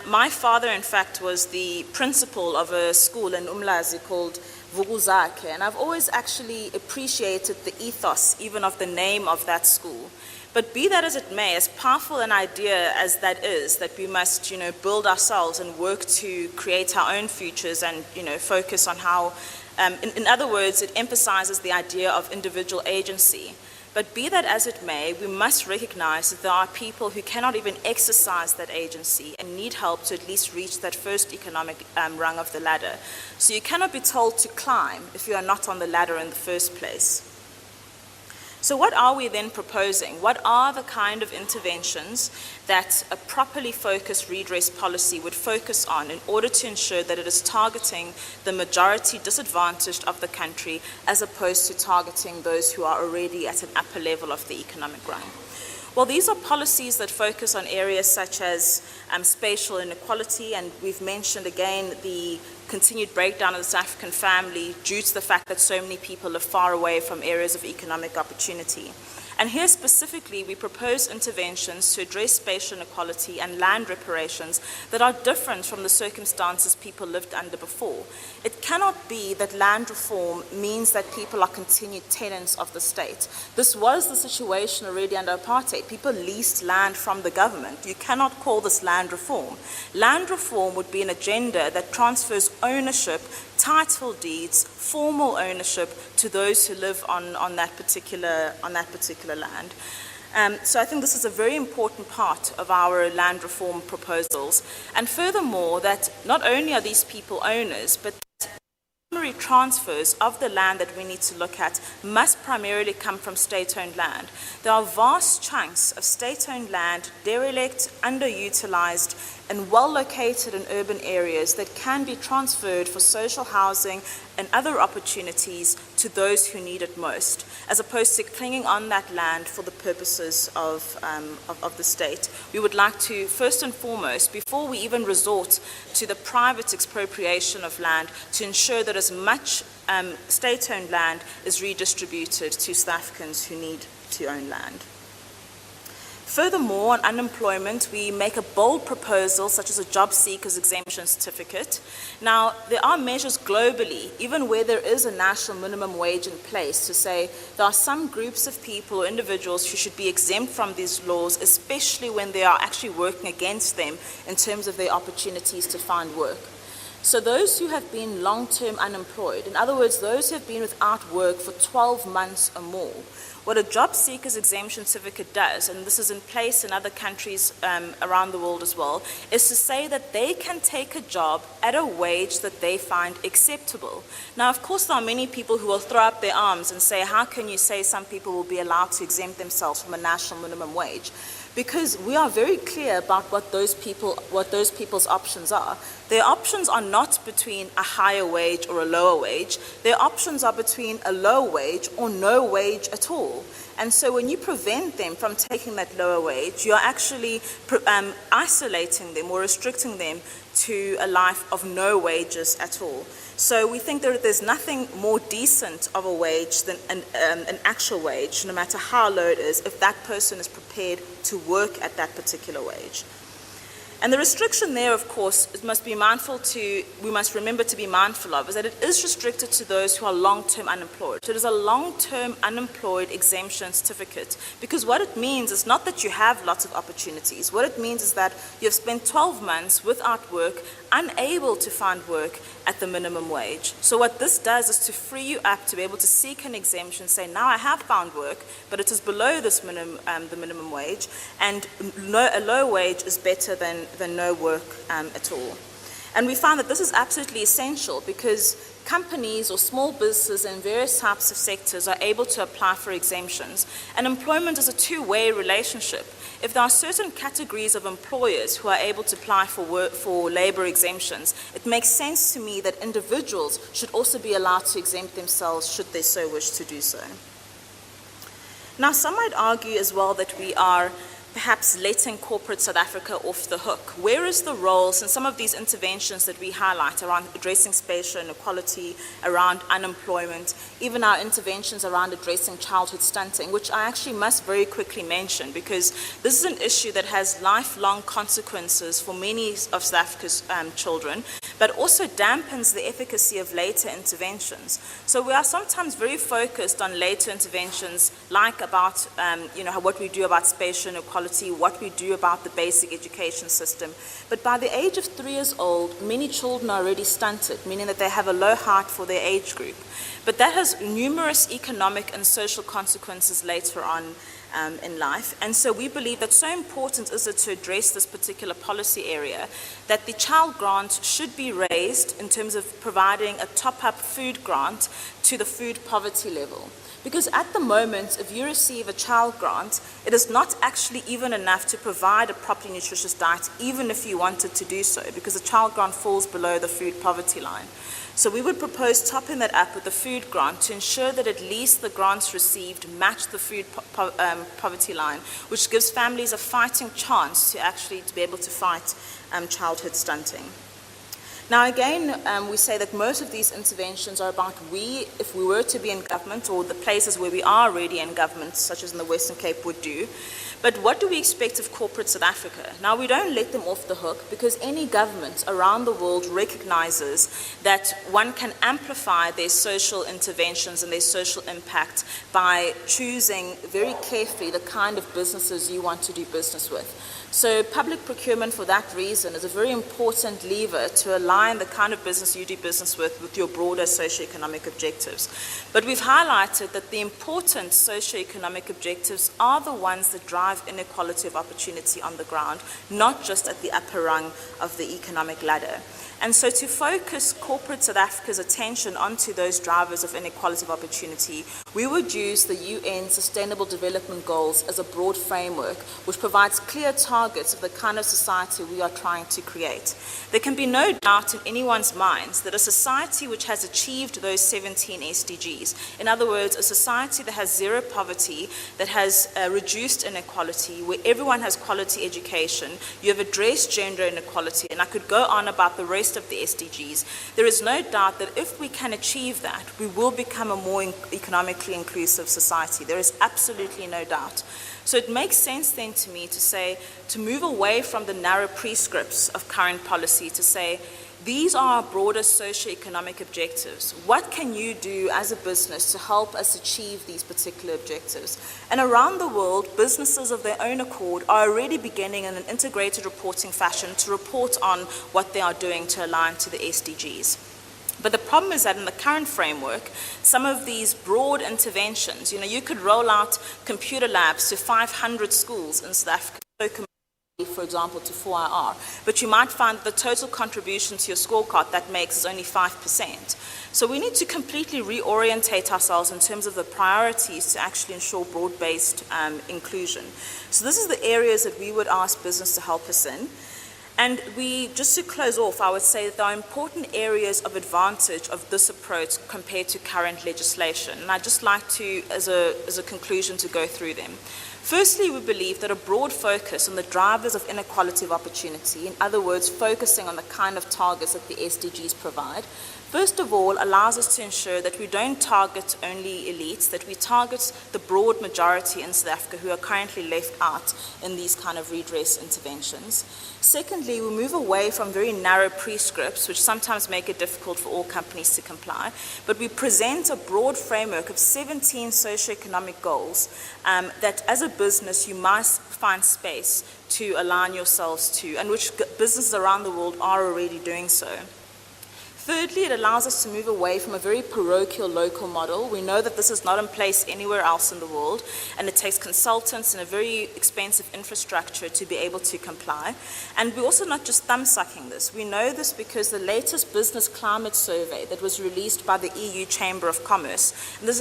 S5: My father, in fact, was the principal of a school in Umlazi called Vukuzakhe, and I've always actually appreciated the ethos even of the name of that school. But be that as it may, as powerful an idea as that is, that we must, build ourselves and work to create our own futures and, focus on how, in other words, it emphasizes the idea of individual agency. But be that as it may, we must recognize that there are people who cannot even exercise that agency and need help to at least reach that first economic rung of the ladder. So you cannot be told to climb if you are not on the ladder in the first place. So what are we then proposing? What are the kind of interventions that a properly focused redress policy would focus on in order to ensure that it is targeting the majority disadvantaged of the country as opposed to targeting those who are already at an upper level of the economic rung? Well, these are policies that focus on areas such as spatial inequality, and we've mentioned again the continued breakdown of the South African family due to the fact that so many people live far away from areas of economic opportunity. And here specifically, we propose interventions to address spatial inequality and land reparations that are different from the circumstances people lived under before. It cannot be that land reform means that people are continued tenants of the state. This was the situation already under apartheid. People leased land from the government. You cannot call this land reform. Land reform would be an agenda that transfers ownership, title deeds, formal ownership to those who live on that particular land. So I think this is a very important part of our land reform proposals. And furthermore, that not only are these people owners, but primary transfers of the land that we need to look at must primarily come from state-owned land. There are vast chunks of state-owned land, derelict, underutilized, and well-located in urban areas that can be transferred for social housing and other opportunities to those who need it most, as opposed to clinging on that land for the purposes of the state. We would like to, first and foremost, before we even resort to the private expropriation of land, to ensure that as much state-owned land is redistributed to South Africans who need to own land. Furthermore, on unemployment, we make a bold proposal, such as a job seekers exemption certificate. Now, there are measures globally, even where there is a national minimum wage in place, to say there are some groups of people or individuals who should be exempt from these laws, especially when they are actually working against them in terms of their opportunities to find work. So those who have been long-term unemployed, in other words, those who have been without work for 12 months or more, what a job seekers exemption certificate does, and this is in place in other countries around the world as well, is to say that they can take a job at a wage that they find acceptable. Now, of course, there are many people who will throw up their arms and say, how can you say some people will be allowed to exempt themselves from a national minimum wage? Because we are very clear about what those people's options are. Their options are not between a higher wage or a lower wage. Their options are between a low wage or no wage at all. And so when you prevent them from taking that lower wage, you're actually isolating them or restricting them to a life of no wages at all. So we think that there's nothing more decent of a wage than an actual wage, no matter how low it is, if that person is prepared to work at that particular wage. And the restriction there, of course, we must remember to be mindful of, is that it is restricted to those who are long-term unemployed. So it is a long-term unemployed exemption certificate, because what it means is not that you have lots of opportunities. What it means is that you have spent 12 months without work, unable to find work at the minimum wage. So what this does is to free you up to be able to seek an exemption, say, now I have found work, but it is below this the minimum wage, and a low wage is better than no work at all. And we find that this is absolutely essential because companies or small businesses in various types of sectors are able to apply for exemptions. And employment is a two-way relationship. If there are certain categories of employers who are able to apply for labor exemptions, it makes sense to me that individuals should also be allowed to exempt themselves should they so wish to do so. Now, some might argue as well that we are perhaps letting corporate South Africa off the hook. Where is the roles in some of these interventions that we highlight around addressing spatial inequality, around unemployment, even our interventions around addressing childhood stunting, which I actually must very quickly mention because this is an issue that has lifelong consequences for many of South Africa's children, but also dampens the efficacy of later interventions. So we are sometimes very focused on later interventions, like about what we do about spatial inequality, what we do about the basic education system. But by the age of 3 years old, many children are already stunted, meaning that they have a low height for their age group. But that has numerous economic and social consequences later on in life. And so we believe that so important is it to address this particular policy area that the child grant should be raised in terms of providing a top-up food grant to the food poverty level. Because at the moment, if you receive a child grant, it is not actually even enough to provide a properly nutritious diet, even if you wanted to do so, because the child grant falls below the food poverty line. So we would propose topping that up with a food grant to ensure that at least the grants received match the food poverty line, which gives families a fighting chance to be able to fight childhood stunting. Now again, we say that most of these interventions are about if we were to be in government, or the places where we are already in government, such as in the Western Cape, would do. But what do we expect of corporate South Africa? Now, we don't let them off the hook because any government around the world recognizes that one can amplify their social interventions and their social impact by choosing very carefully the kind of businesses you want to do business with. So public procurement, for that reason, is a very important lever to align the kind of business you do business with your broader socioeconomic objectives. But we've highlighted that the important socioeconomic objectives are the ones that drive inequality of opportunity on the ground, not just at the upper rung of the economic ladder. And so to focus corporate South Africa's attention onto those drivers of inequality of opportunity, we would use the UN Sustainable Development Goals as a broad framework which provides clear targets of the kind of society we are trying to create. There can be no doubt in anyone's minds that a society which has achieved those 17 SDGs, in other words, a society that has zero poverty, that has reduced inequality, where everyone has quality education, you have addressed gender inequality, and I could go on about the rest of the SDGs, there is no doubt that if we can achieve that, we will become a more economically inclusive society. There is absolutely no doubt. So it makes sense then to me to move away from the narrow prescripts of current policy to say, these are our broader socioeconomic objectives. What can you do as a business to help us achieve these particular objectives? And around the world, businesses of their own accord are already beginning in an integrated reporting fashion to report on what they are doing to align to the SDGs. But the problem is that in the current framework, some of these broad interventions, you could roll out computer labs to 500 schools in South Africa, for example, to 4IR, but you might find that the total contribution to your scorecard that makes is only 5%. So we need to completely reorientate ourselves in terms of the priorities to actually ensure broad-based inclusion. So this is the areas that we would ask business to help us in. And just to close off, I would say that there are important areas of advantage of this approach compared to current legislation. And I'd just like to, as a conclusion, to go through them. Firstly, we believe that a broad focus on the drivers of inequality of opportunity, in other words, focusing on the kind of targets that the SDGs provide, First of all, allows us to ensure that we don't target only elites, that we target the broad majority in South Africa who are currently left out in these kind of redress interventions. Secondly, we move away from very narrow prescripts, which sometimes make it difficult for all companies to comply, but we present a broad framework of 17 socioeconomic goals that as a business you must find space to align yourselves to, and which businesses around the world are already doing so. Thirdly, it allows us to move away from a very parochial local model. We know that this is not in place anywhere else in the world, and it takes consultants and a very expensive infrastructure to be able to comply. And we're also not just thumb-sucking this. We know this because the latest business climate survey that was released by the EU Chamber of Commerce, and this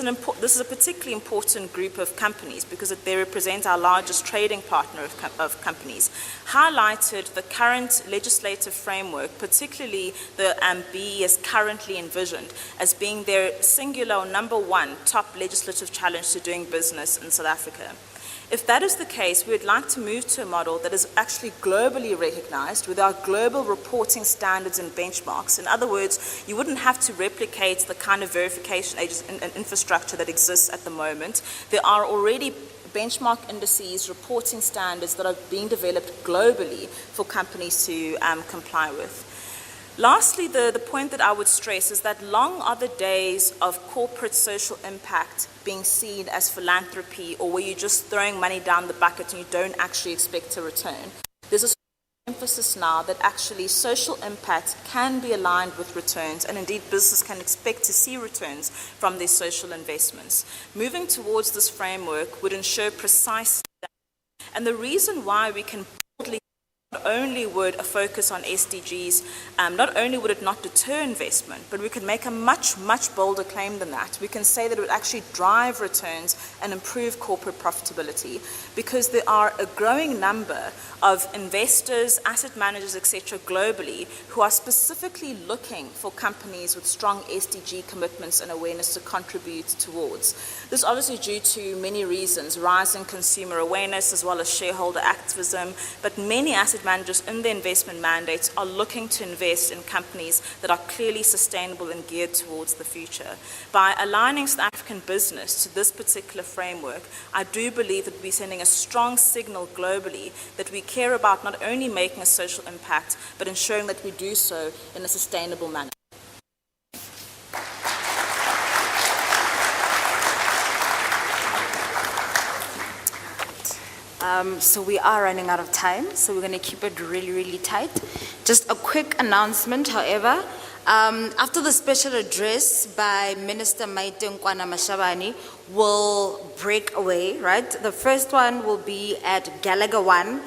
S5: is a particularly important group of companies because they represent our largest trading partner of companies, highlighted the current legislative framework, particularly the BE is currently envisioned as being their singular or number one top legislative challenge to doing business in South Africa. If that is the case, we would like to move to a model that is actually globally recognized with our global reporting standards and benchmarks. In other words, you wouldn't have to replicate the kind of verification and infrastructure that exists at the moment. There are already benchmark indices, reporting standards that are being developed globally for companies to comply with. Lastly, the point that I would stress is that long are the days of corporate social impact being seen as philanthropy or where you're just throwing money down the bucket and you don't actually expect a return. There's a emphasis now that actually social impact can be aligned with returns, and indeed business can expect to see returns from their social investments. Moving towards this framework would ensure precise that. And the reason why we can boldly not only would a focus on SDGs, not only would it not deter investment, but we could make a much, much bolder claim than that. We can say that it would actually drive returns and improve corporate profitability, because there are a growing number of investors, asset managers, etc. globally who are specifically looking for companies with strong SDG commitments and awareness to contribute towards. This is obviously due to many reasons, rising consumer awareness as well as shareholder activism, but many asset managers in their investment mandates are looking to invest in companies that are clearly sustainable and geared towards the future. By aligning South African business to this particular framework, I do believe that we're sending a strong signal globally that we care about not only making a social impact, but ensuring that we do so in a sustainable manner.
S3: So we are running out of time, so we're going to keep it really, really tight. Just a quick announcement, however. After the special address by Minister Maite Nkwana Mashabane, we'll break away, right? The first one will be at Gallagher 1.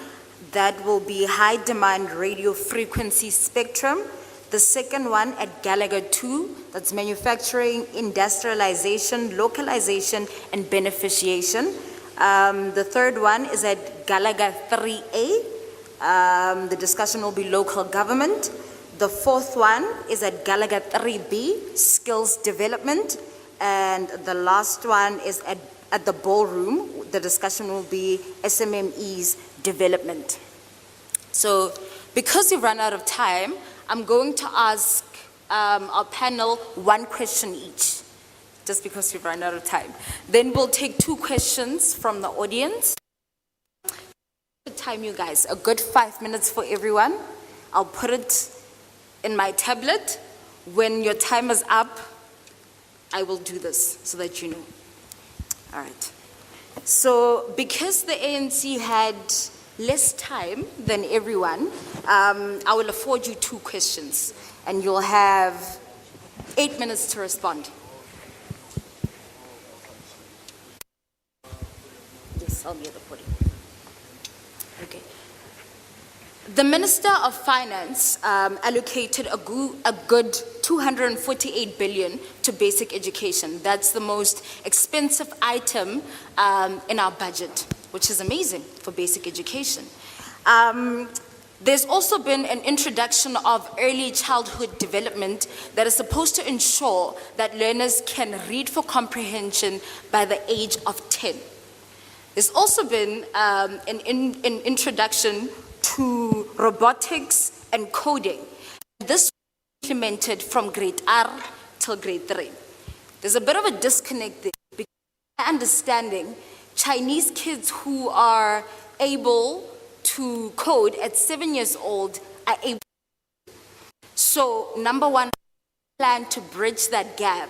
S3: That will be high demand radio frequency spectrum. The second one at Gallagher 2, that's manufacturing, industrialization, localization, and beneficiation. The third one is at Gallagher 3A. The discussion will be local government. The fourth one is at Gallagher 3B, skills development. And the last one is at the ballroom. The discussion will be SMMEs development. So because we've run out of time, I'm going to ask our panel one question each, just because we've run out of time. Then we'll take 2 questions from the audience. Time, you guys, a good 5 minutes for everyone. I'll put it in my tablet. When your time is up, I will do this so that you know. All right. So because the ANC had less time than everyone, I will afford you 2 questions, and you'll have 8 minutes to respond. Yes, I'll get the podium. Okay. The Minister of Finance allocated a good 248 billion to basic education. That's the most expensive item in our budget, which is amazing for basic education. There's also been an introduction of early childhood development that is supposed to ensure that learners can read for comprehension by the age of 10. There's also been an introduction to robotics and coding. This implemented from grade R till grade 3. There's a bit of a disconnect there because my understanding, Chinese kids who are able to code at 7 years old are able. So, number one, plan to bridge that gap.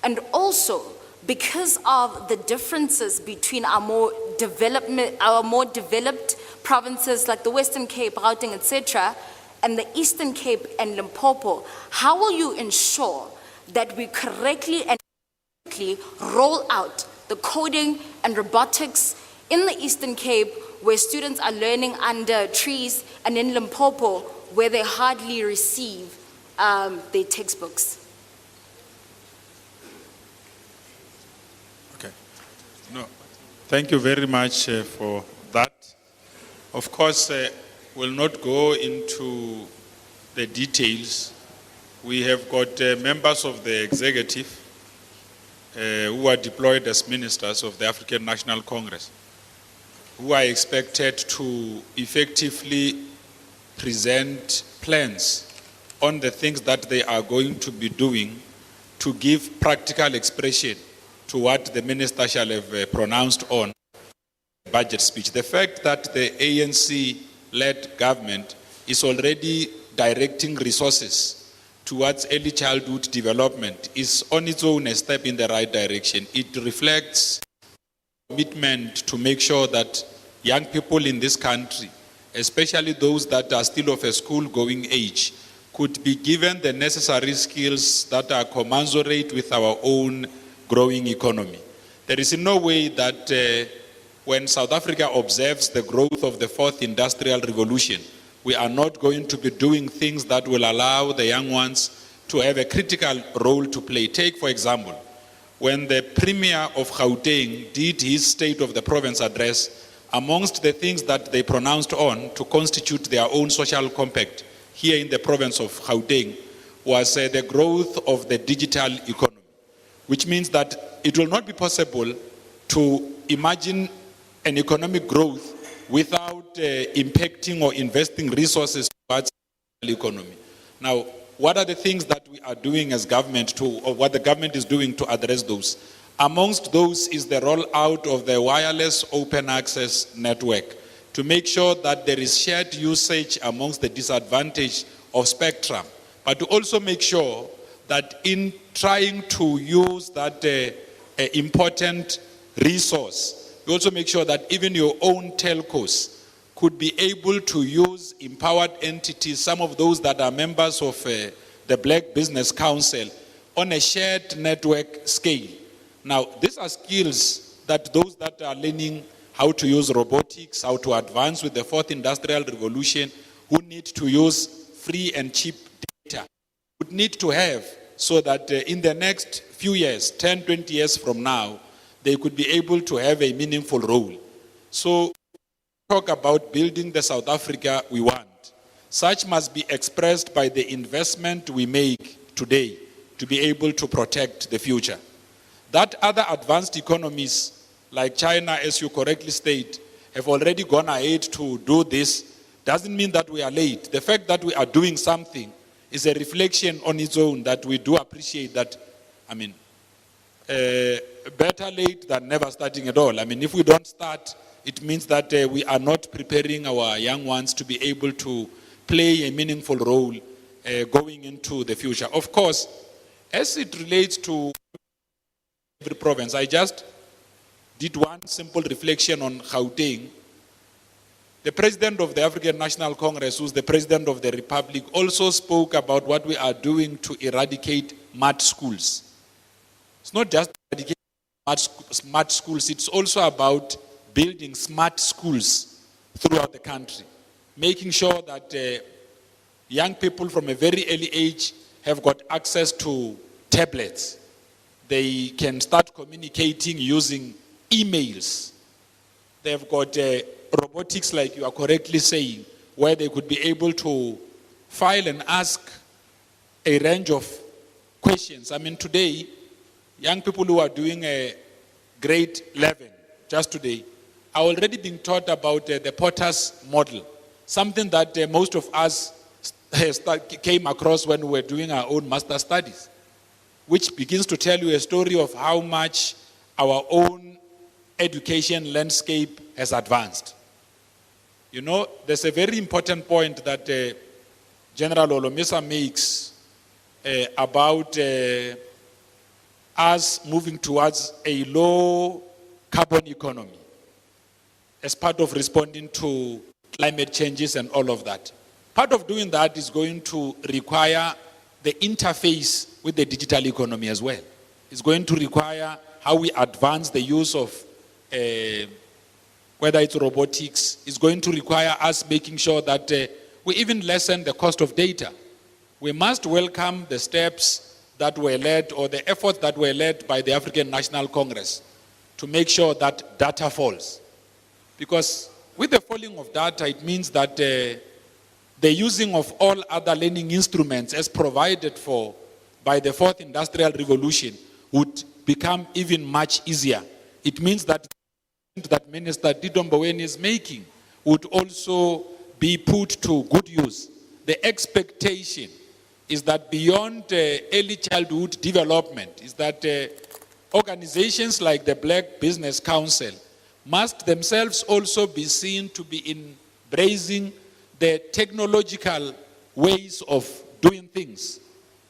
S3: And also, because of the differences between our more developed provinces like the Western Cape, Gauteng, etc., and the Eastern Cape and Limpopo, how will you ensure that we correctly and roll out the coding and robotics in the Eastern Cape, where students are learning under trees, and in Limpopo, where they hardly receive their textbooks?
S6: Okay. No, thank you very much for that. Of course, we'll not go into the details. We have got members of the executive who are deployed as ministers of the African National Congress, who are expected to effectively present plans on the things that they are going to be doing to give practical expression to what the minister shall have pronounced on the budget speech. The fact that the ANC-led government is already directing resources towards early childhood development is on its own a step in the right direction. It reflects commitment to make sure that young people in this country, especially those that are still of a school-going age, could be given the necessary skills that are commensurate with our own growing economy. There is in no way that when South Africa observes the growth of the fourth industrial revolution, we are not going to be doing things that will allow the young ones to have a critical role to play. Take, for example, when the Premier of Gauteng did his State of the Province address, amongst the things that they pronounced on to constitute their own social compact here in the province of Gauteng was the growth of the digital economy, which means that it will not be possible to imagine an economic growth without impacting or investing resources towards the economy. Now, what are the things that we are doing as government or what the government is doing to address those? Amongst those is the rollout of the wireless open access network to make sure that there is shared usage amongst the disadvantage of spectrum, but to also make sure that in trying to use that important resource, we also make sure that even your own telcos could be able to use empowered entities, some of those that are members of the Black Business Council, on a shared network scale. Now, these are skills that those that are learning how to use robotics, how to advance with the fourth industrial revolution, who need to use free and cheap data, would need to have, so that in the next few years, 10, 20 years from now, they could be able to have a meaningful role. So, talk about building the South Africa we want. Such must be expressed by the investment we make today to be able to protect the future. That other advanced economies, like China, as you correctly state, have already gone ahead to do this, doesn't mean that we are late. The fact that we are doing something is a reflection on its own that we do appreciate that, better late than never starting at all. If we don't start, it means that we are not preparing our young ones to be able to play a meaningful role going into the future. Of course, as it relates to every province, I just did one simple reflection on Gauteng. The president of the African National Congress, who's the president of the Republic, also spoke about what we are doing to eradicate mud schools. It's not just eradicating smart schools, it's also about building smart schools throughout the country, making sure that young people from a very early age have got access to tablets. They can start communicating using emails. They've got robotics, like you are correctly saying, where they could be able to file and ask a range of questions. Today, young people who are doing a grade 11, just today, are already being taught about the Potter's model, something that most of us came across when we were doing our own master studies, which begins to tell you a story of how much our own education landscape has advanced. You know, there's a very important point that General Olomisa makes about us moving towards a low carbon economy as part of responding to climate changes and all of that. Part of doing that is going to require the interface with the digital economy as well. It's going to require how we advance the use of whether it's robotics. It's going to require us making sure that we even lessen the cost of data. We must welcome the steps that were led, or the efforts that were led by the African National Congress to make sure that data falls. Because with the falling of data, it means that the using of all other learning instruments as provided for by the fourth industrial revolution would become even much easier. It means that Minister Tito Mboweni is making would also be put to good use. The expectation is that beyond early childhood development is that organizations like the Black Business Council must themselves also be seen to be embracing the technological ways of doing things,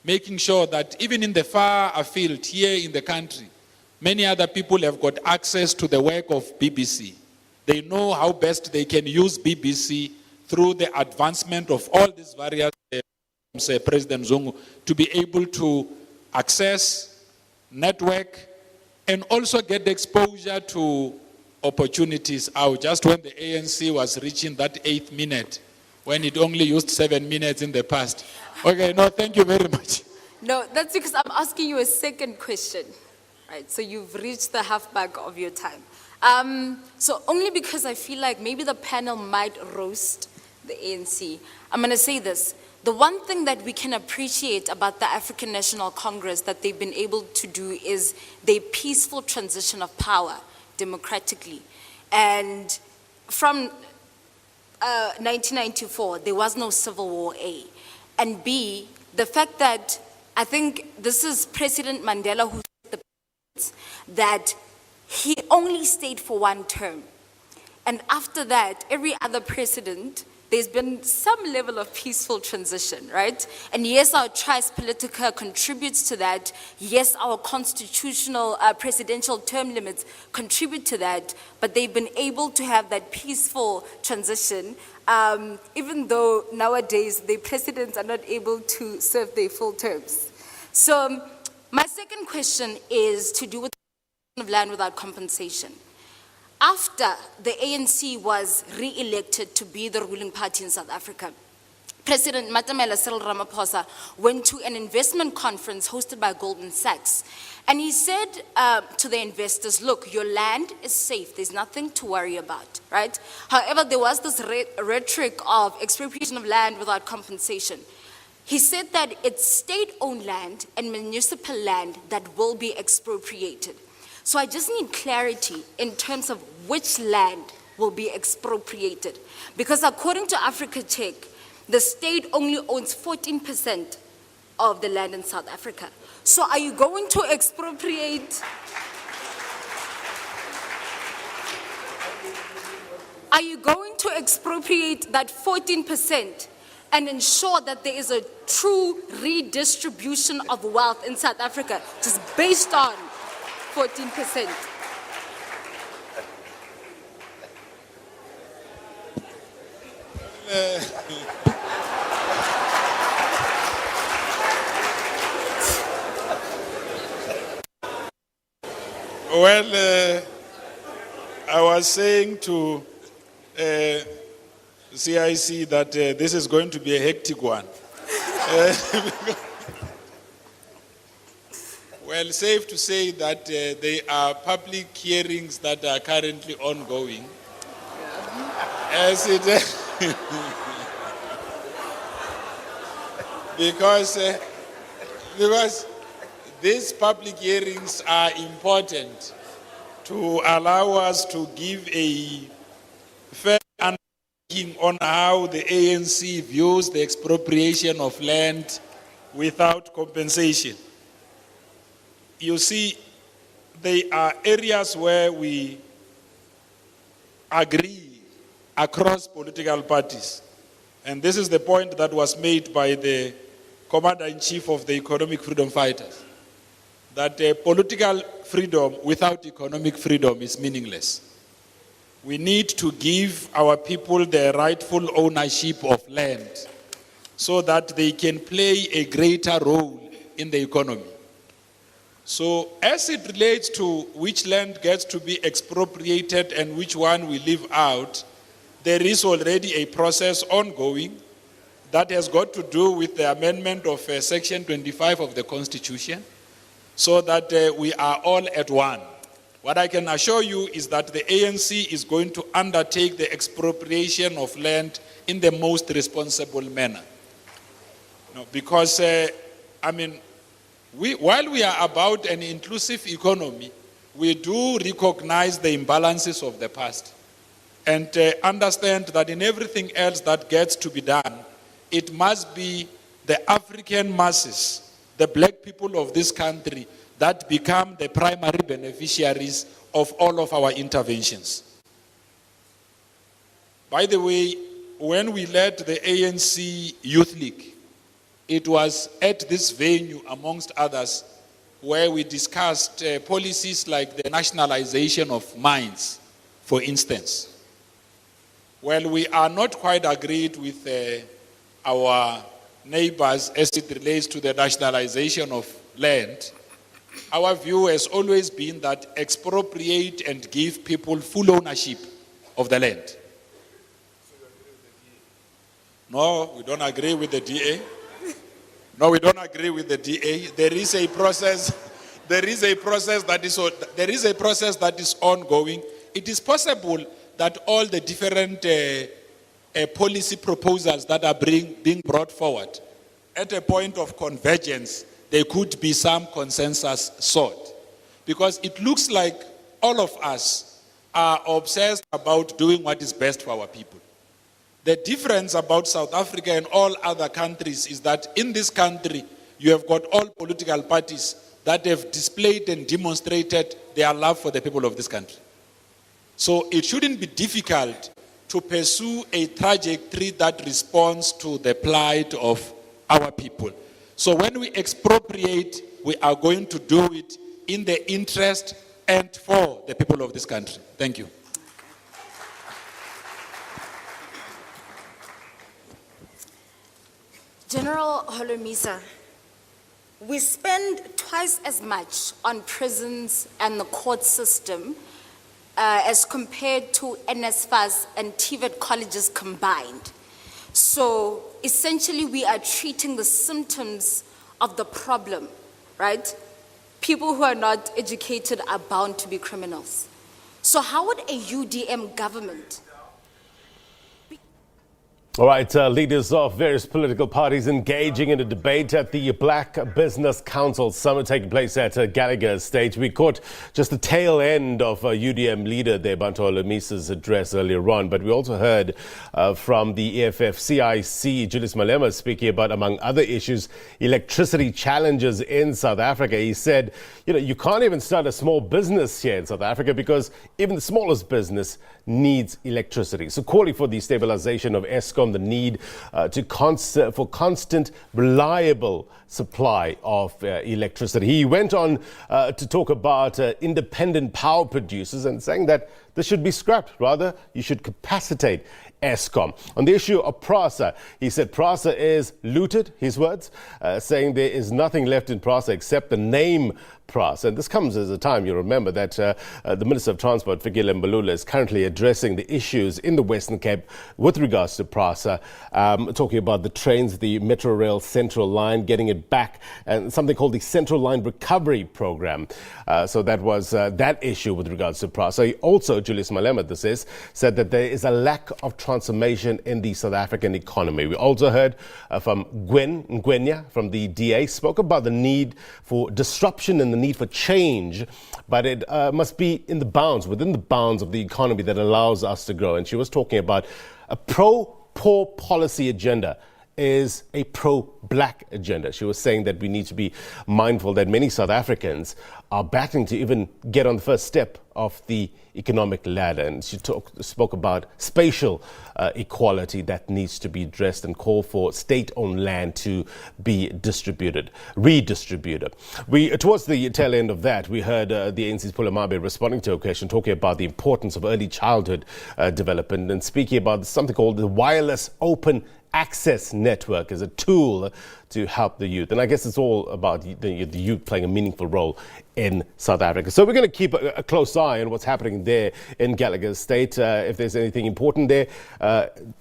S6: making sure that even in the far afield here in the country, many other people have got access to the work of BBC. They know how best they can use BBC through the advancement of all these various President Zungu, to be able to access, network, and also get exposure to opportunities out. Just when the ANC was reaching that 8th minute, when it only used 7 minutes in the past. Okay, no, thank you very much.
S3: No, that's because I'm asking you a second question, right? So you've reached the half mark of your time. So only because I feel like maybe the panel might roast the ANC, I'm going to say this. The one thing that we can appreciate about the African National Congress that they've been able to do is the peaceful transition of power democratically. And from 1994, there was no civil war, A. And B, the fact that I think this is President Mandela who said that he only stayed for one term. And after that, every other president, there's been some level of peaceful transition, right? And yes, our Trice Politica contributes to that. Yes, our constitutional presidential term limits contribute to that, but they've been able to have that peaceful transition, even though nowadays the presidents are not able to serve their full terms. So my second question is to do with of land without compensation. After the ANC was re-elected to be the ruling party in South Africa, President Matamela Cyril Ramaphosa went to an investment conference hosted by Goldman Sachs. And he said to the investors, look, your land is safe. There's nothing to worry about, right? However, there was this rhetoric of expropriation of land without compensation. He said that it's state-owned land and municipal land that will be expropriated. So I just need clarity in terms of which land will be expropriated. Because according to Africa Tech, the state only owns 14% of the land in South Africa. So are you going to expropriate? Are you going to expropriate that 14% and ensure that there is a true redistribution of wealth in South Africa, just based on 14%.
S6: Well, I was saying to CIC that this is going to be a hectic one. Well, safe to say that there are public hearings that are currently ongoing. As it, because these public hearings are important to allow us to give a fair on how the ANC views the expropriation of land without compensation. You see, there are areas where we agree across political parties. And this is the point that was made by the Commander-in-Chief of the Economic Freedom Fighters, that political freedom without economic freedom is meaningless. We need to give our people the rightful ownership of land so that they can play a greater role in the economy. So as it relates to which land gets to be expropriated and which one we leave out, there is already a process ongoing that has got to do with the amendment of Section 25 of the Constitution, so that we are all at one. What I can assure you is that the ANC is going to undertake the expropriation of land in the most responsible manner. No, because, while we are about an inclusive economy, we do recognize the imbalances of the past and understand that in everything else that gets to be done, it must be the African masses, the black people of this country, that become the primary beneficiaries of all of our interventions. By the way, when we led the ANC Youth League, it was at this venue, amongst others, where we discussed policies like the nationalization of mines, for instance. Well, we are not quite agreed with our neighbors as it relates to the nationalization of land. Our view has always been that expropriate and give people full ownership of the land. No, we don't agree with the DA. No, we don't agree with the DA. There is a process that is ongoing. It is possible that all the different policy proposals that are being brought forward, at a point of convergence, there could be some consensus sought. Because it looks like all of us are obsessed about doing what is best for our people. The difference about South Africa and all other countries is that in this country, you have got all political parties that have displayed and demonstrated their love for the people of this country. So it shouldn't be difficult to pursue a trajectory that responds to the plight of our people. So when we expropriate, we are going to do it in the interest and for the people of this country. Thank you.
S3: General Holomisa, we spend twice as much on prisons and the court system as compared to NSFAS and TVET colleges combined. So essentially we are treating the symptoms of the problem, right? People who are not educated are bound to be criminals. So how would a UDM government...
S1: All right, leaders of various political parties engaging in a debate at the Black Business Council Summit taking place at Gallagher Estate. We caught just the tail end of UDM leader there, Bantu Holomisa's address earlier on, but we also heard from the EFF-CIC, Julius Malema, speaking about, among other issues, electricity challenges in South Africa. He said, you can't even start a small business here in South Africa because even the smallest business needs electricity. So calling for the stabilization of Eskom, the need for constant, reliable supply of electricity. He went on to talk about independent power producers and saying that this should be scrapped. Rather, you should capacitate Eskom. On the issue of PRASA, he said PRASA is looted, his words, saying there is nothing left in PRASA except the name PRASA. And this comes as a time, you remember, that the Minister of Transport, Fikile Mbalula, is currently addressing the issues in the Western Cape with regards to PRASA, talking about the trains, the Metro Rail Central Line, getting it back, and something called the Central Line Recovery Program. So that was that issue with regards to PRASA. He also Julius Malema, this is, said that there is a lack of transformation in the South African economy. We also heard from Gwen Ngwenya from the DA, spoke about the need for disruption and the need for change, but it must be within the bounds of the economy that allows us to grow. And she was talking about a pro-poor policy agenda is a pro-black agenda. She was saying that we need to be mindful that many South Africans are battling to even get on the first step of the economic ladder. And she spoke about spatial equality that needs to be addressed and call for state-owned land to be redistributed. Towards the tail end of that, we heard the ANC's Pula Mabe responding to a question, talking about the importance of early childhood development and speaking about something called the Wireless Open Access Network as a tool to help the youth. And I guess it's all about the youth playing a meaningful role in South Africa. So we're going to keep a close eye on what's happening there in Gallagher Estate. If there's anything important there,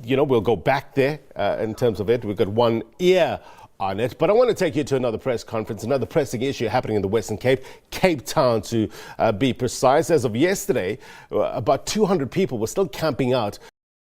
S1: we'll go back there in terms of it. We've got one ear on it. But I want to take you to another press conference, another pressing issue happening in the Western Cape, Cape Town to be precise. As of yesterday, about 200 people were still camping out